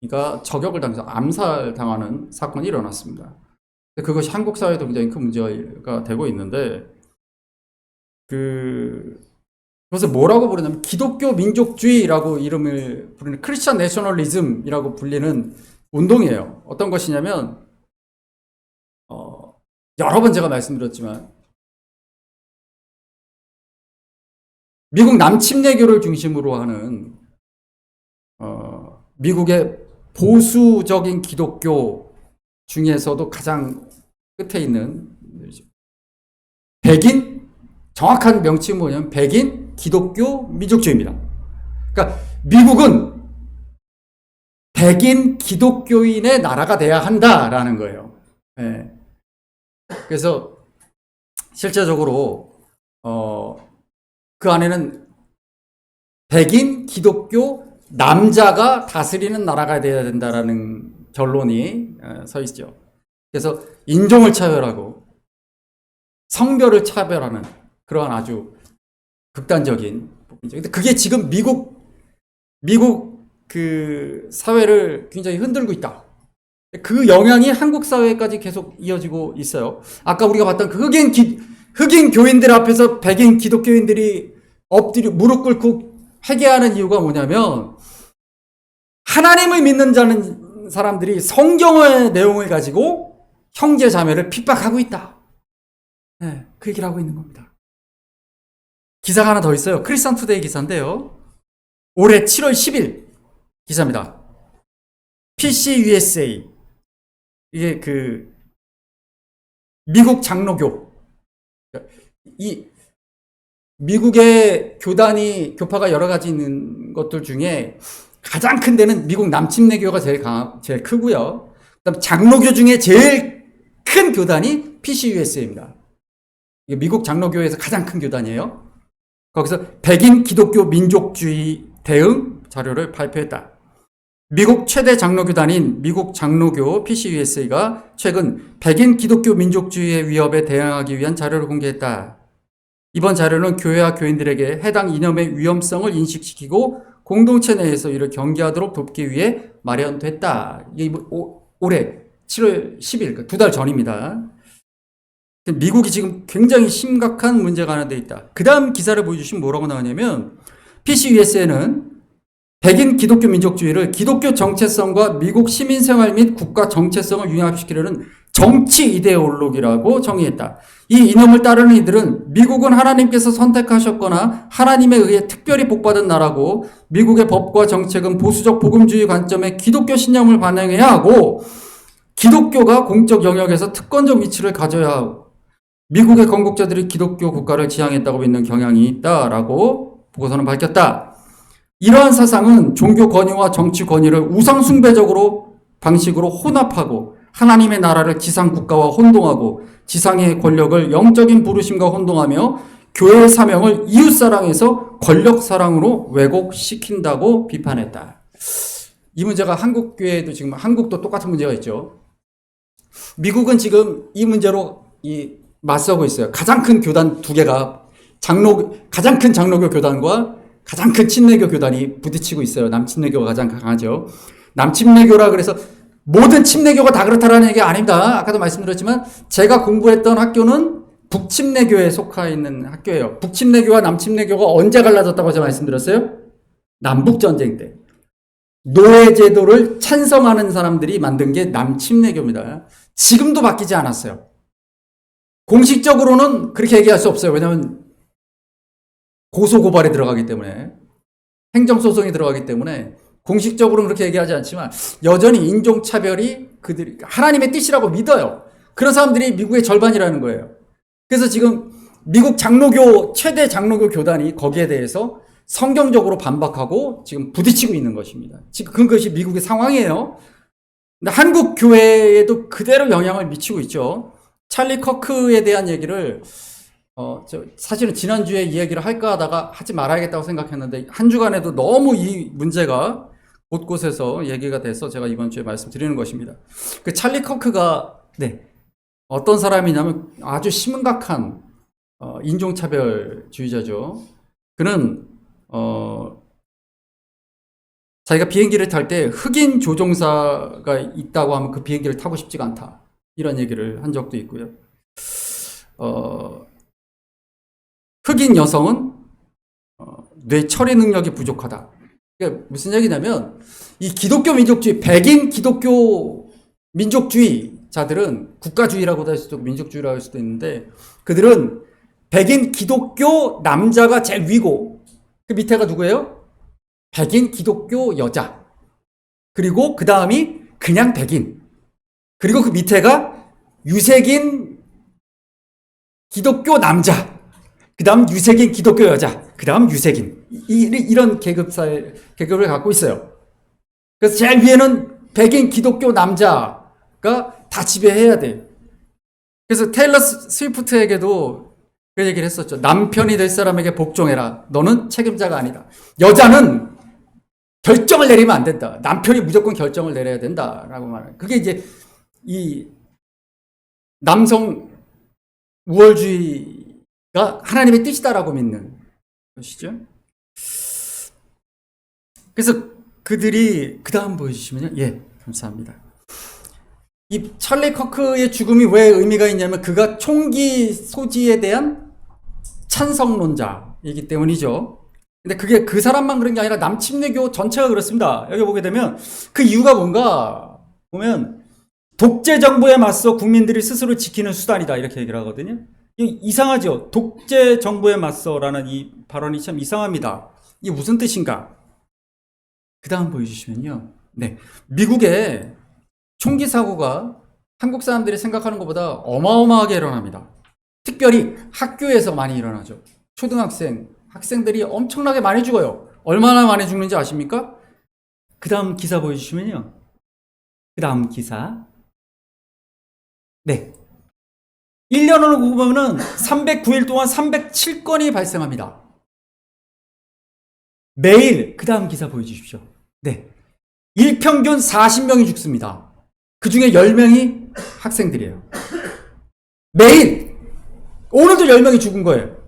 이가 저격을 당해서 암살당하는 사건이 일어났습니다. 그것이 한국 사회도 굉장히 큰 문제가 되고 있는데, 그것을 뭐라고 부르냐면 기독교 민족주의라고 이름을 부르는 크리스찬 내셔널리즘이라고 불리는 운동이에요. 어떤 것이냐면, 여러 번 제가 말씀드렸지만 미국 남침례교를 중심으로 하는 미국의 보수적인 기독교 중에서도 가장 끝에 있는 백인, 정확한 명칭은 뭐냐면 백인 기독교 민족주의입니다. 그러니까 미국은 백인 기독교인의 나라가 돼야 한다라는 거예요. 네. 그래서 실제적으로 그 안에는 백인 기독교 남자가 다스리는 나라가 돼야 된다라는 결론이 서 있죠. 그래서 인종을 차별하고 성별을 차별하는 그러한 아주 극단적인 부분이죠. 근데 그게 지금 미국 그 사회를 굉장히 흔들고 있다. 그 영향이 한국 사회까지 계속 이어지고 있어요. 아까 우리가 봤던 그 흑인 교인들 앞에서 백인 기독교인들이 엎드려 무릎 꿇고 회개하는 이유가 뭐냐면 하나님을 믿는 자는 사람들이 성경의 내용을 가지고 형제 자매를 핍박하고 있다. 네, 그 얘기를 하고 있는 겁니다. 기사가 하나 더 있어요. 크리스천 투데이 기사인데요. 올해 7월 10일 기사입니다. PC USA, 이게 그 미국 장로교, 이 미국의 교파가 여러 가지 있는 것들 중에 가장 큰 데는 미국 남침례교가 제일 크고요. 그다음 장로교 중에 제일 큰 교단이 PCUSA입니다. 이게 미국 장로교에서 가장 큰 교단이에요. 거기서 백인 기독교 민족주의 대응 자료를 발표했다. 미국 최대 장로교단인 미국 장로교 PCUSA가 최근 백인 기독교 민족주의의 위협에 대응하기 위한 자료를 공개했다. 이번 자료는 교회와 교인들에게 해당 이념의 위험성을 인식시키고 공동체 내에서 이를 경계하도록 돕기 위해 마련됐다. 이게 올해 7월 10일, 2달 전입니다. 미국이 지금 굉장히 심각한 문제가 하나 돼 있다. 그 다음 기사를 보여주시면 뭐라고 나오냐면 PCUSA는 백인 기독교 민족주의를 기독교 정체성과 미국 시민생활 및 국가 정체성을 융합시키려는 정치 이데올로기라고 정의했다. 이 이념을 따르는 이들은 미국은 하나님께서 선택하셨거나 하나님에 의해 특별히 복받은 나라고 미국의 법과 정책은 보수적 복음주의 관점의 기독교 신념을 반영해야 하고 기독교가 공적 영역에서 특권적 위치를 가져야 하고 미국의 건국자들이 기독교 국가를 지향했다고 믿는 경향이 있다라고 보고서는 밝혔다. 이러한 사상은 종교 권위와 정치 권위를 우상숭배적으로 방식으로 혼합하고 하나님의 나라를 지상 국가와 혼동하고 지상의 권력을 영적인 부르심과 혼동하며 교회의 사명을 이웃사랑에서 권력사랑으로 왜곡시킨다고 비판했다. 이 문제가 한국 교회에도 지금 한국도 똑같은 문제가 있죠. 미국은 지금 이 문제로 맞서고 있어요. 가장 큰 교단 두 개가 가장 큰 장로교 교단과 가장 큰 침례교 교단이 부딪히고 있어요. 남침례교가 가장 강하죠. 남침례교라 그래서 모든 침례교가 다 그렇다라는 얘기 아닙니다. 아까도 말씀드렸지만 제가 공부했던 학교는 북침례교에 속해 있는 학교예요. 북침례교와 남침례교가 언제 갈라졌다고 제가 말씀드렸어요? 남북전쟁 때. 노예제도를 찬성하는 사람들이 만든 게 남침례교입니다. 지금도 바뀌지 않았어요. 공식적으로는 그렇게 얘기할 수 없어요. 왜냐하면 고소고발에 들어가기 때문에, 행정소송이 들어가기 때문에 공식적으로는 그렇게 얘기하지 않지만 여전히 인종차별이 그들이 하나님의 뜻이라고 믿어요. 그런 사람들이 미국의 절반이라는 거예요. 그래서 지금 미국 최대 장로교 교단이 거기에 대해서 성경적으로 반박하고 지금 부딪히고 있는 것입니다. 지금 그것이 미국의 상황이에요. 근데 한국 교회에도 그대로 영향을 미치고 있죠. 찰리 커크에 대한 얘기를 사실은 지난주에 이 얘기를 할까 하다가 하지 말아야겠다고 생각했는데 한 주간에도 너무 이 문제가 곳곳에서 얘기가 돼서 제가 이번 주에 말씀드리는 것입니다. 그 찰리 커크가 어떤 사람이냐면 아주 심각한 인종차별주의자죠. 그는 자기가 비행기를 탈 때 흑인 조종사가 있다고 하면 그 비행기를 타고 싶지가 않다. 이런 얘기를 한 적도 있고요. 흑인 여성은 뇌 처리 능력이 부족하다. 그게 무슨 얘기냐면 이 기독교 민족주의, 백인 기독교 민족주의자들은 국가주의라고도 할 수도 있고 민족주의라고 할 수도 있는데 그들은 백인 기독교 남자가 제일 위고 그 밑에가 누구예요? 백인 기독교 여자. 그리고 그 다음이 그냥 백인. 그리고 그 밑에가 유색인 기독교 남자. 그 다음 유색인 기독교 여자. 그 다음 유색인. 이런 계급을 갖고 있어요. 그래서 제일 위에는 백인 기독교 남자가 다 지배해야 돼. 그래서 테일러 스위프트에게도 그 얘기를 했었죠. 남편이 될 사람에게 복종해라. 너는 책임자가 아니다. 여자는 결정을 내리면 안 된다. 남편이 무조건 결정을 내려야 된다라고 말해요. 그게 이제 이 남성 우월주의가 하나님의 뜻이다라고 믿는 것이죠. 그래서 그들이 그 다음 보여주시면요. 예, 감사합니다. 이 찰리 커크의 죽음이 왜 의미가 있냐면 그가 총기 소지에 대한 찬성론자이기 때문이죠. 근데 그게 그 사람만 그런 게 아니라 남침례교 전체가 그렇습니다. 여기 보게 되면 그 이유가 뭔가 보면 독재 정부에 맞서 국민들이 스스로 지키는 수단이다 이렇게 얘기를 하거든요. 이상하죠. 독재 정부에 맞서라는 이 발언이 참 이상합니다. 이게 무슨 뜻인가? 그 다음 보여주시면요. 미국의 총기 사고가 한국 사람들이 생각하는 것보다 어마어마하게 일어납니다. 특별히 학교에서 많이 일어나죠. 학생들이 엄청나게 많이 죽어요. 얼마나 많이 죽는지 아십니까? 그 다음 기사 보여주시면요. 그 다음 기사. 1년으로 보면은 309일 동안 307건이 발생합니다. 매일, 그 다음 기사 보여주십시오. 일평균 40명이 죽습니다. 그 중에 10명이 학생들이에요. 매일! 오늘도 10명이 죽은 거예요.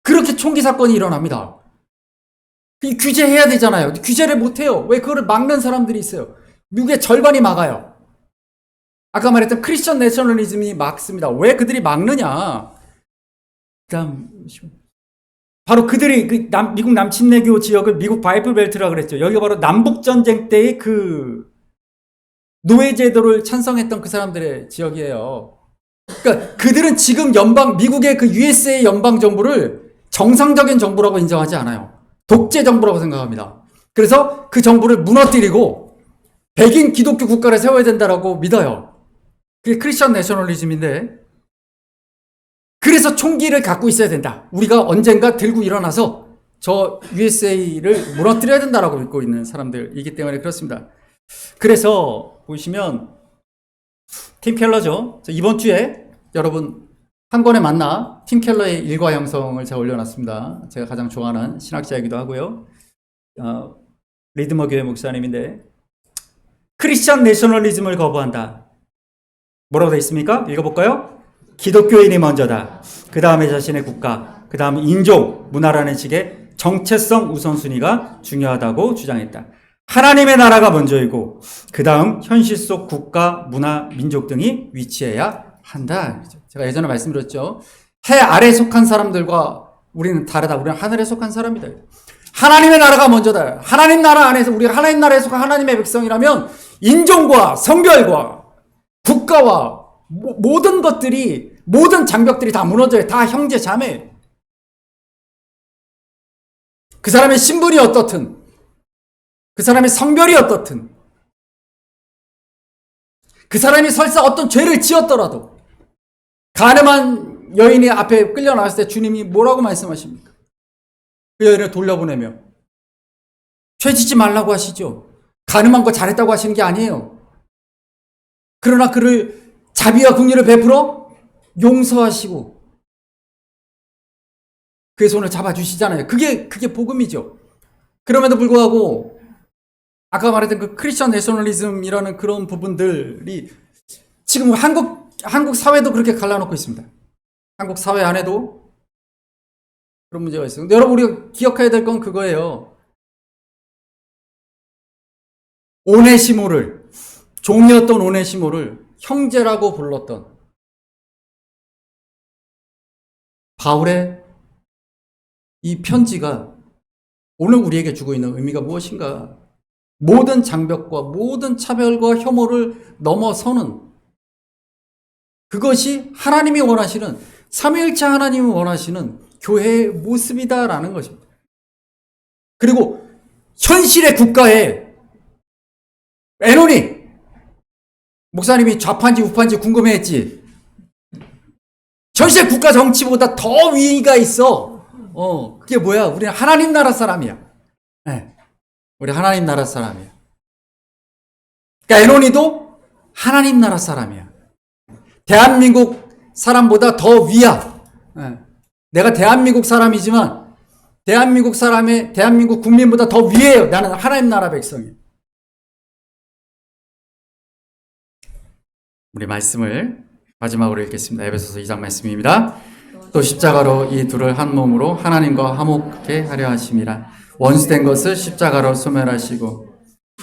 그렇게 총기 사건이 일어납니다. 규제해야 되잖아요. 규제를 못해요. 왜 그거를 막는 사람들이 있어요. 미국의 절반이 막아요. 아까 말했던 크리스천 내셔널리즘이 막습니다. 왜 그들이 막느냐? 그다음 바로 그들이 미국 남침례교 지역을 미국 바이블 벨트라고 그랬죠. 여기가 바로 남북전쟁 때의 그 노예제도를 찬성했던 그 사람들의 지역이에요. 그러니까 그들은 지금 미국의 그 USA 연방정부를 정상적인 정부라고 인정하지 않아요. 독재 정부라고 생각합니다. 그래서 그 정부를 무너뜨리고 백인 기독교 국가를 세워야 된다라고 믿어요. 그게 크리스천 내셔널리즘인데 그래서 총기를 갖고 있어야 된다. 우리가 언젠가 들고 일어나서 저 USA를 무너뜨려야 된다라고 믿고 있는 사람들이기 때문에 그렇습니다. 그래서 보시면 팀 켈러죠. 이번 주에 여러분 한 권에 만나 팀 켈러의 일과 형성을 제가 올려놨습니다. 제가 가장 좋아하는 신학자이기도 하고요. 리드머 교회 목사님인데 크리스천 내셔널리즘을 거부한다. 뭐라고 되어 있습니까? 읽어볼까요? 기독교인이 먼저다. 그 다음에 자신의 국가, 그 다음 인종, 문화라는 식의 정체성 우선순위가 중요하다고 주장했다. 하나님의 나라가 먼저이고 그 다음 현실 속 국가, 문화, 민족 등이 위치해야 한다. 제가 예전에 말씀드렸죠. 해 아래에 속한 사람들과 우리는 다르다. 우리는 하늘에 속한 사람이다. 하나님의 나라가 먼저다. 하나님 나라 안에서 우리가 하나님 나라에 속한 하나님의 백성이라면 인종과 성별과 국가와 모든 것들이, 모든 장벽들이 다 무너져요. 다 형제 자매. 그 사람의 신분이 어떻든, 그 사람의 성별이 어떻든, 그 사람이 설사 어떤 죄를 지었더라도 가늠한 여인이 앞에 끌려 나왔을 때 주님이 뭐라고 말씀하십니까? 그 여인을 돌려보내며 죄 짓지 말라고 하시죠. 가늠한 거 잘했다고 하시는 게 아니에요. 그러나 그를 자비와 긍휼을 베풀어 용서하시고 그의 손을 잡아주시잖아요. 그게 복음이죠. 그럼에도 불구하고 아까 말했던 그 크리스천 내셔널리즘이라는 그런 부분들이 지금 한국 사회도 그렇게 갈라놓고 있습니다. 한국 사회 안에도 그런 문제가 있어요. 근데 여러분 우리가 기억해야 될 건 그거예요. 오네시모를, 종이었던 오네시모를 형제라고 불렀던 바울의 이 편지가 오늘 우리에게 주고 있는 의미가 무엇인가? 모든 장벽과 모든 차별과 혐오를 넘어서는 그것이 하나님이 원하시는, 삼위일체 하나님이 원하시는 교회의 모습이다라는 것입니다. 그리고 현실의 국가에 에노니 목사님이 좌파인지 우파인지 궁금해했지. 현실 국가 정치보다 더 위가 있어. 그게 뭐야? 우리는 하나님 나라 사람이야. 네. 우리 하나님 나라 사람이야. 그러니까 에노니도 하나님 나라 사람이야. 대한민국 사람보다 더 위야. 네. 내가 대한민국 사람이지만 대한민국 국민보다 더 위에요. 나는 하나님 나라 백성이야. 우리 말씀을 마지막으로 읽겠습니다. 에베소서 2장 말씀입니다. 또 십자가로 이 둘을 한 몸으로 하나님과 화목케 하려 하심이라. 원수된 것을 십자가로 소멸하시고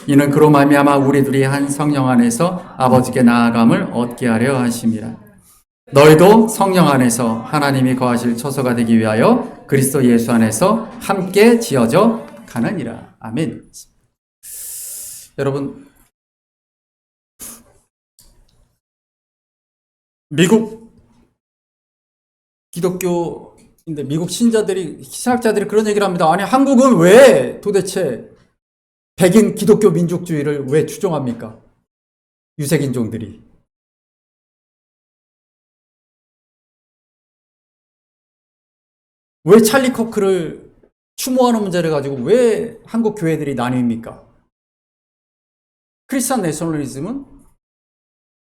이는 그로 말미암아 우리 둘이 한 성령 안에서 아버지께 나아감을 얻게 하려 하심이라. 너희도 성령 안에서 하나님이 거하실 처소가 되기 위하여 그리스도 예수 안에서 함께 지어져 가느니라. 아멘. 여러분, 미국 기독교인데 미국 신학자들이 그런 얘기를 합니다. 아니, 한국은 왜 도대체 백인 기독교 민족주의를 왜 추종합니까? 유색인종들이. 왜 찰리 커크를 추모하는 문제를 가지고 왜 한국 교회들이 나뉩니까? 크리스천 내셔널리즘은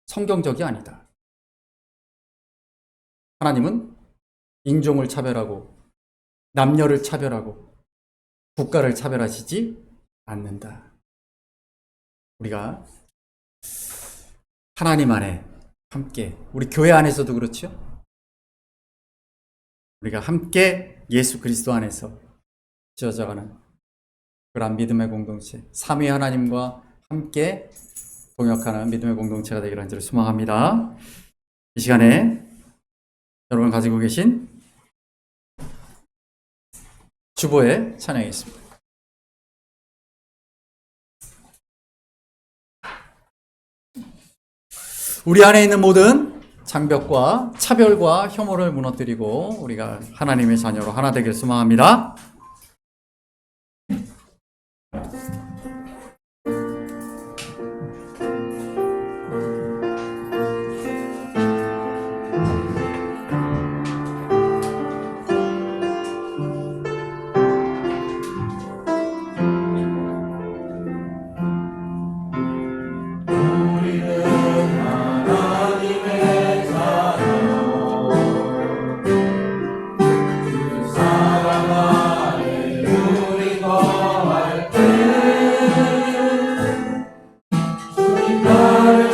성경적이 아니다. 하나님은 인종을 차별하고 남녀를 차별하고 국가를 차별하시지 않는다. 우리가 하나님 안에 함께, 우리 교회 안에서도 그렇죠. 우리가 함께 예수 그리스도 안에서 지어져가는 그런 믿음의 공동체, 삼위 하나님과 함께 동역하는 믿음의 공동체가 되기를 간절히 소망합니다. 이 시간에 여러분 가지고 계신 주보의 찬양이 있습니다. 우리 안에 있는 모든 장벽과 차별과 혐오를 무너뜨리고 우리가 하나님의 자녀로 하나 되길 소망합니다.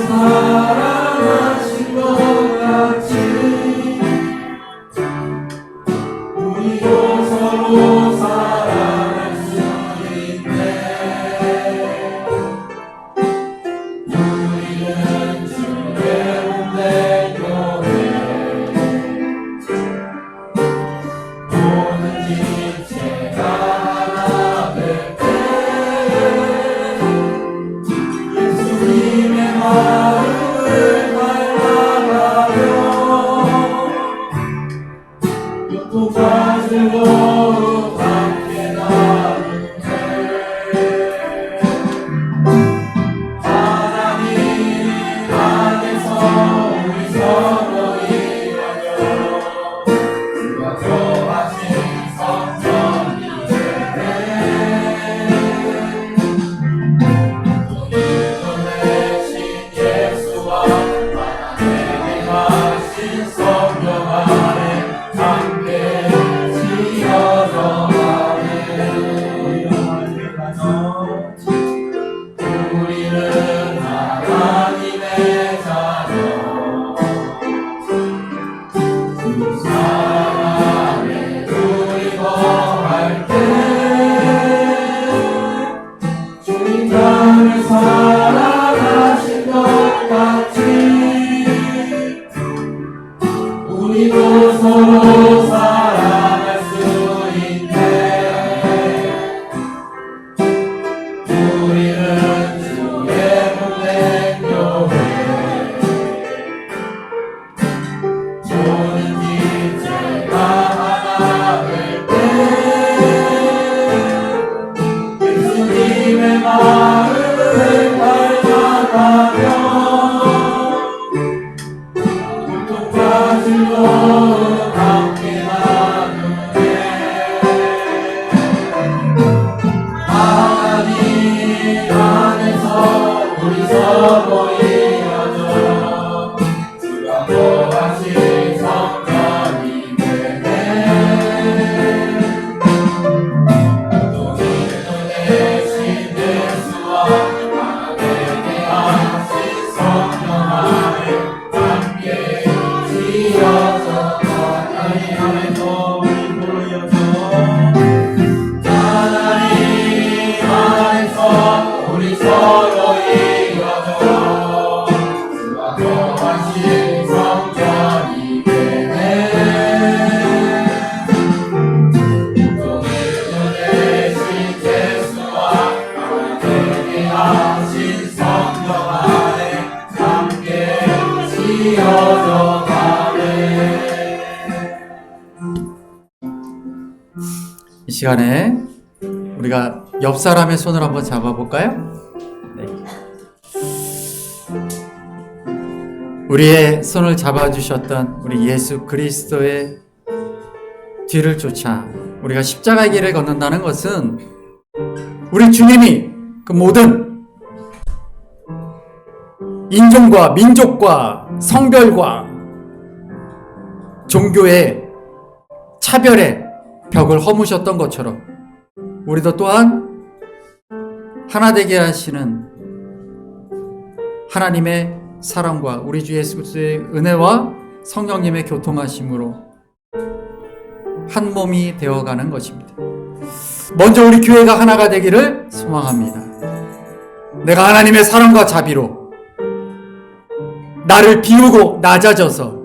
사랑하신 것 같이 우리도 서로 사랑할 수 있네. 우리는 주의 몸된 교회 모든 지체가 하나 될 때 예수님의 마음을 닮아가며 교통가지고 함께 나누네. 하나님 안에서 우리 서로 이루어져 주가 더하신 성전이 되네. 오늘도 내신 예수와 하나님의 하신 성령 안에 함께 지어져 가네. 우리는 하나님의 자녀 주 사랑 안에 우리 거할 때 주님 나를 사랑하신 것 같이 우리도 서로 사랑할 수 있네. 우리는 주의 몸된 교회 모든 지체가 하나 될 때 예수님의 마음을 닮아가며 고통가지고 함께 나누네. 하나님 안에서 우리 서로 이어져 주가 더하신 성전이 되네. 오늘도 내신 예수와 하나님의 하신 성령 안에 함께 지어져 하나님 안에서 우리 모여서 하나님 안에서 우리 서로 이어져 주가 더하신 성전이 되네. 오늘도 내신 예수와 하나님의 하신 성령 안에 함께 지어져 가네. 이 시간에 우리가 옆 사람의 손을 한번 잡아볼까요? 네. 우리의 손을 잡아주셨던 우리 예수 그리스도의 뒤를 쫓아 우리가 십자가의 길을 걷는다는 것은 우리 주님이 그 모든 인종과 민족과 성별과 종교의 차별의 벽을 허무셨던 것처럼 우리도 또한 하나 되게 하시는 하나님의 사랑과 우리 주 예수 그리스도의 은혜와 성령님의 교통하심으로 한 몸이 되어가는 것입니다. 먼저 우리 교회가 하나가 되기를 소망합니다. 내가 하나님의 사랑과 자비로 나를 비우고 낮아져서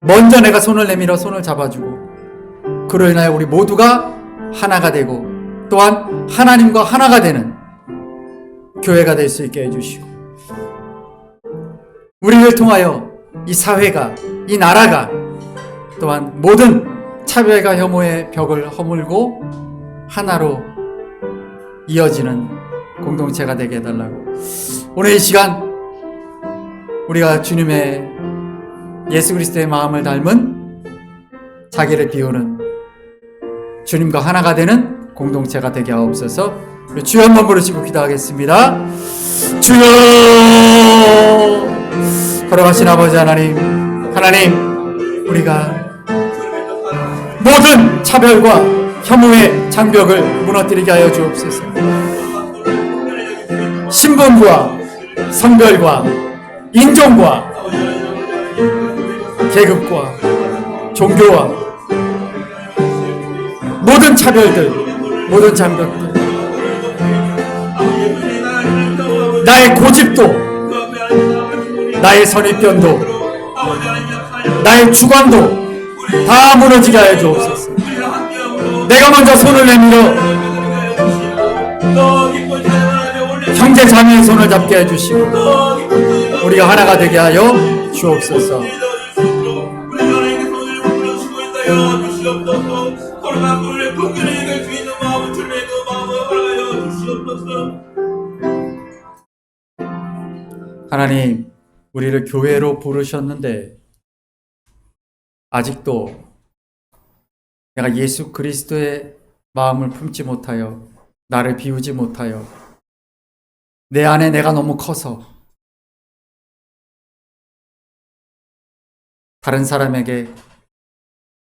먼저 내가 손을 내밀어 손을 잡아주고 그로 인하여 우리 모두가 하나가 되고 또한 하나님과 하나가 되는 교회가 될 수 있게 해주시고 우리를 통하여 이 사회가 이 나라가 또한 모든 차별과 혐오의 벽을 허물고 하나로 이어지는 공동체가 되게 해달라고 오늘 이 시간 우리가 주님의 예수 그리스도의 마음을 닮은 자기를 비우는 주님과 하나가 되는 공동체가 되게 하옵소서. 주여 한번 부르시고 기도하겠습니다. 주여 걸어가신 아버지 하나님, 하나님 우리가 모든 차별과 혐오의 장벽을 무너뜨리게 하여 주옵소서. 신분과 성별과 인종과 계급과 종교와 모든 차별들, 모든 장벽들, 나의 고집도, 나의 선입견도, 나의 주관도 다 무너지게 하여 주옵소서. 내가 먼저 손을 내밀어 형제 자매의 손을 잡게 해주시고 우리가 하나가 되게 하여 주옵소서. 하나님, 우리를 교회로 부르셨는데 아직도 내가 예수 그리스도의 마음을 품지 못하여, 나를 비우지 못하여, 내 안에 내가 너무 커서 다른 사람에게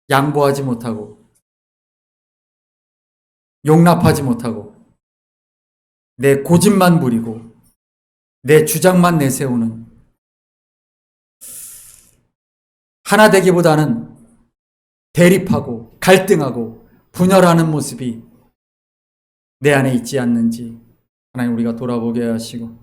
양보하지 못하고 용납하지 못하고 내 고집만 부리고 내 주장만 내세우는, 하나 되기보다는 대립하고 갈등하고 분열하는 모습이 내 안에 있지 않는지 하나님 우리가 돌아보게 하시고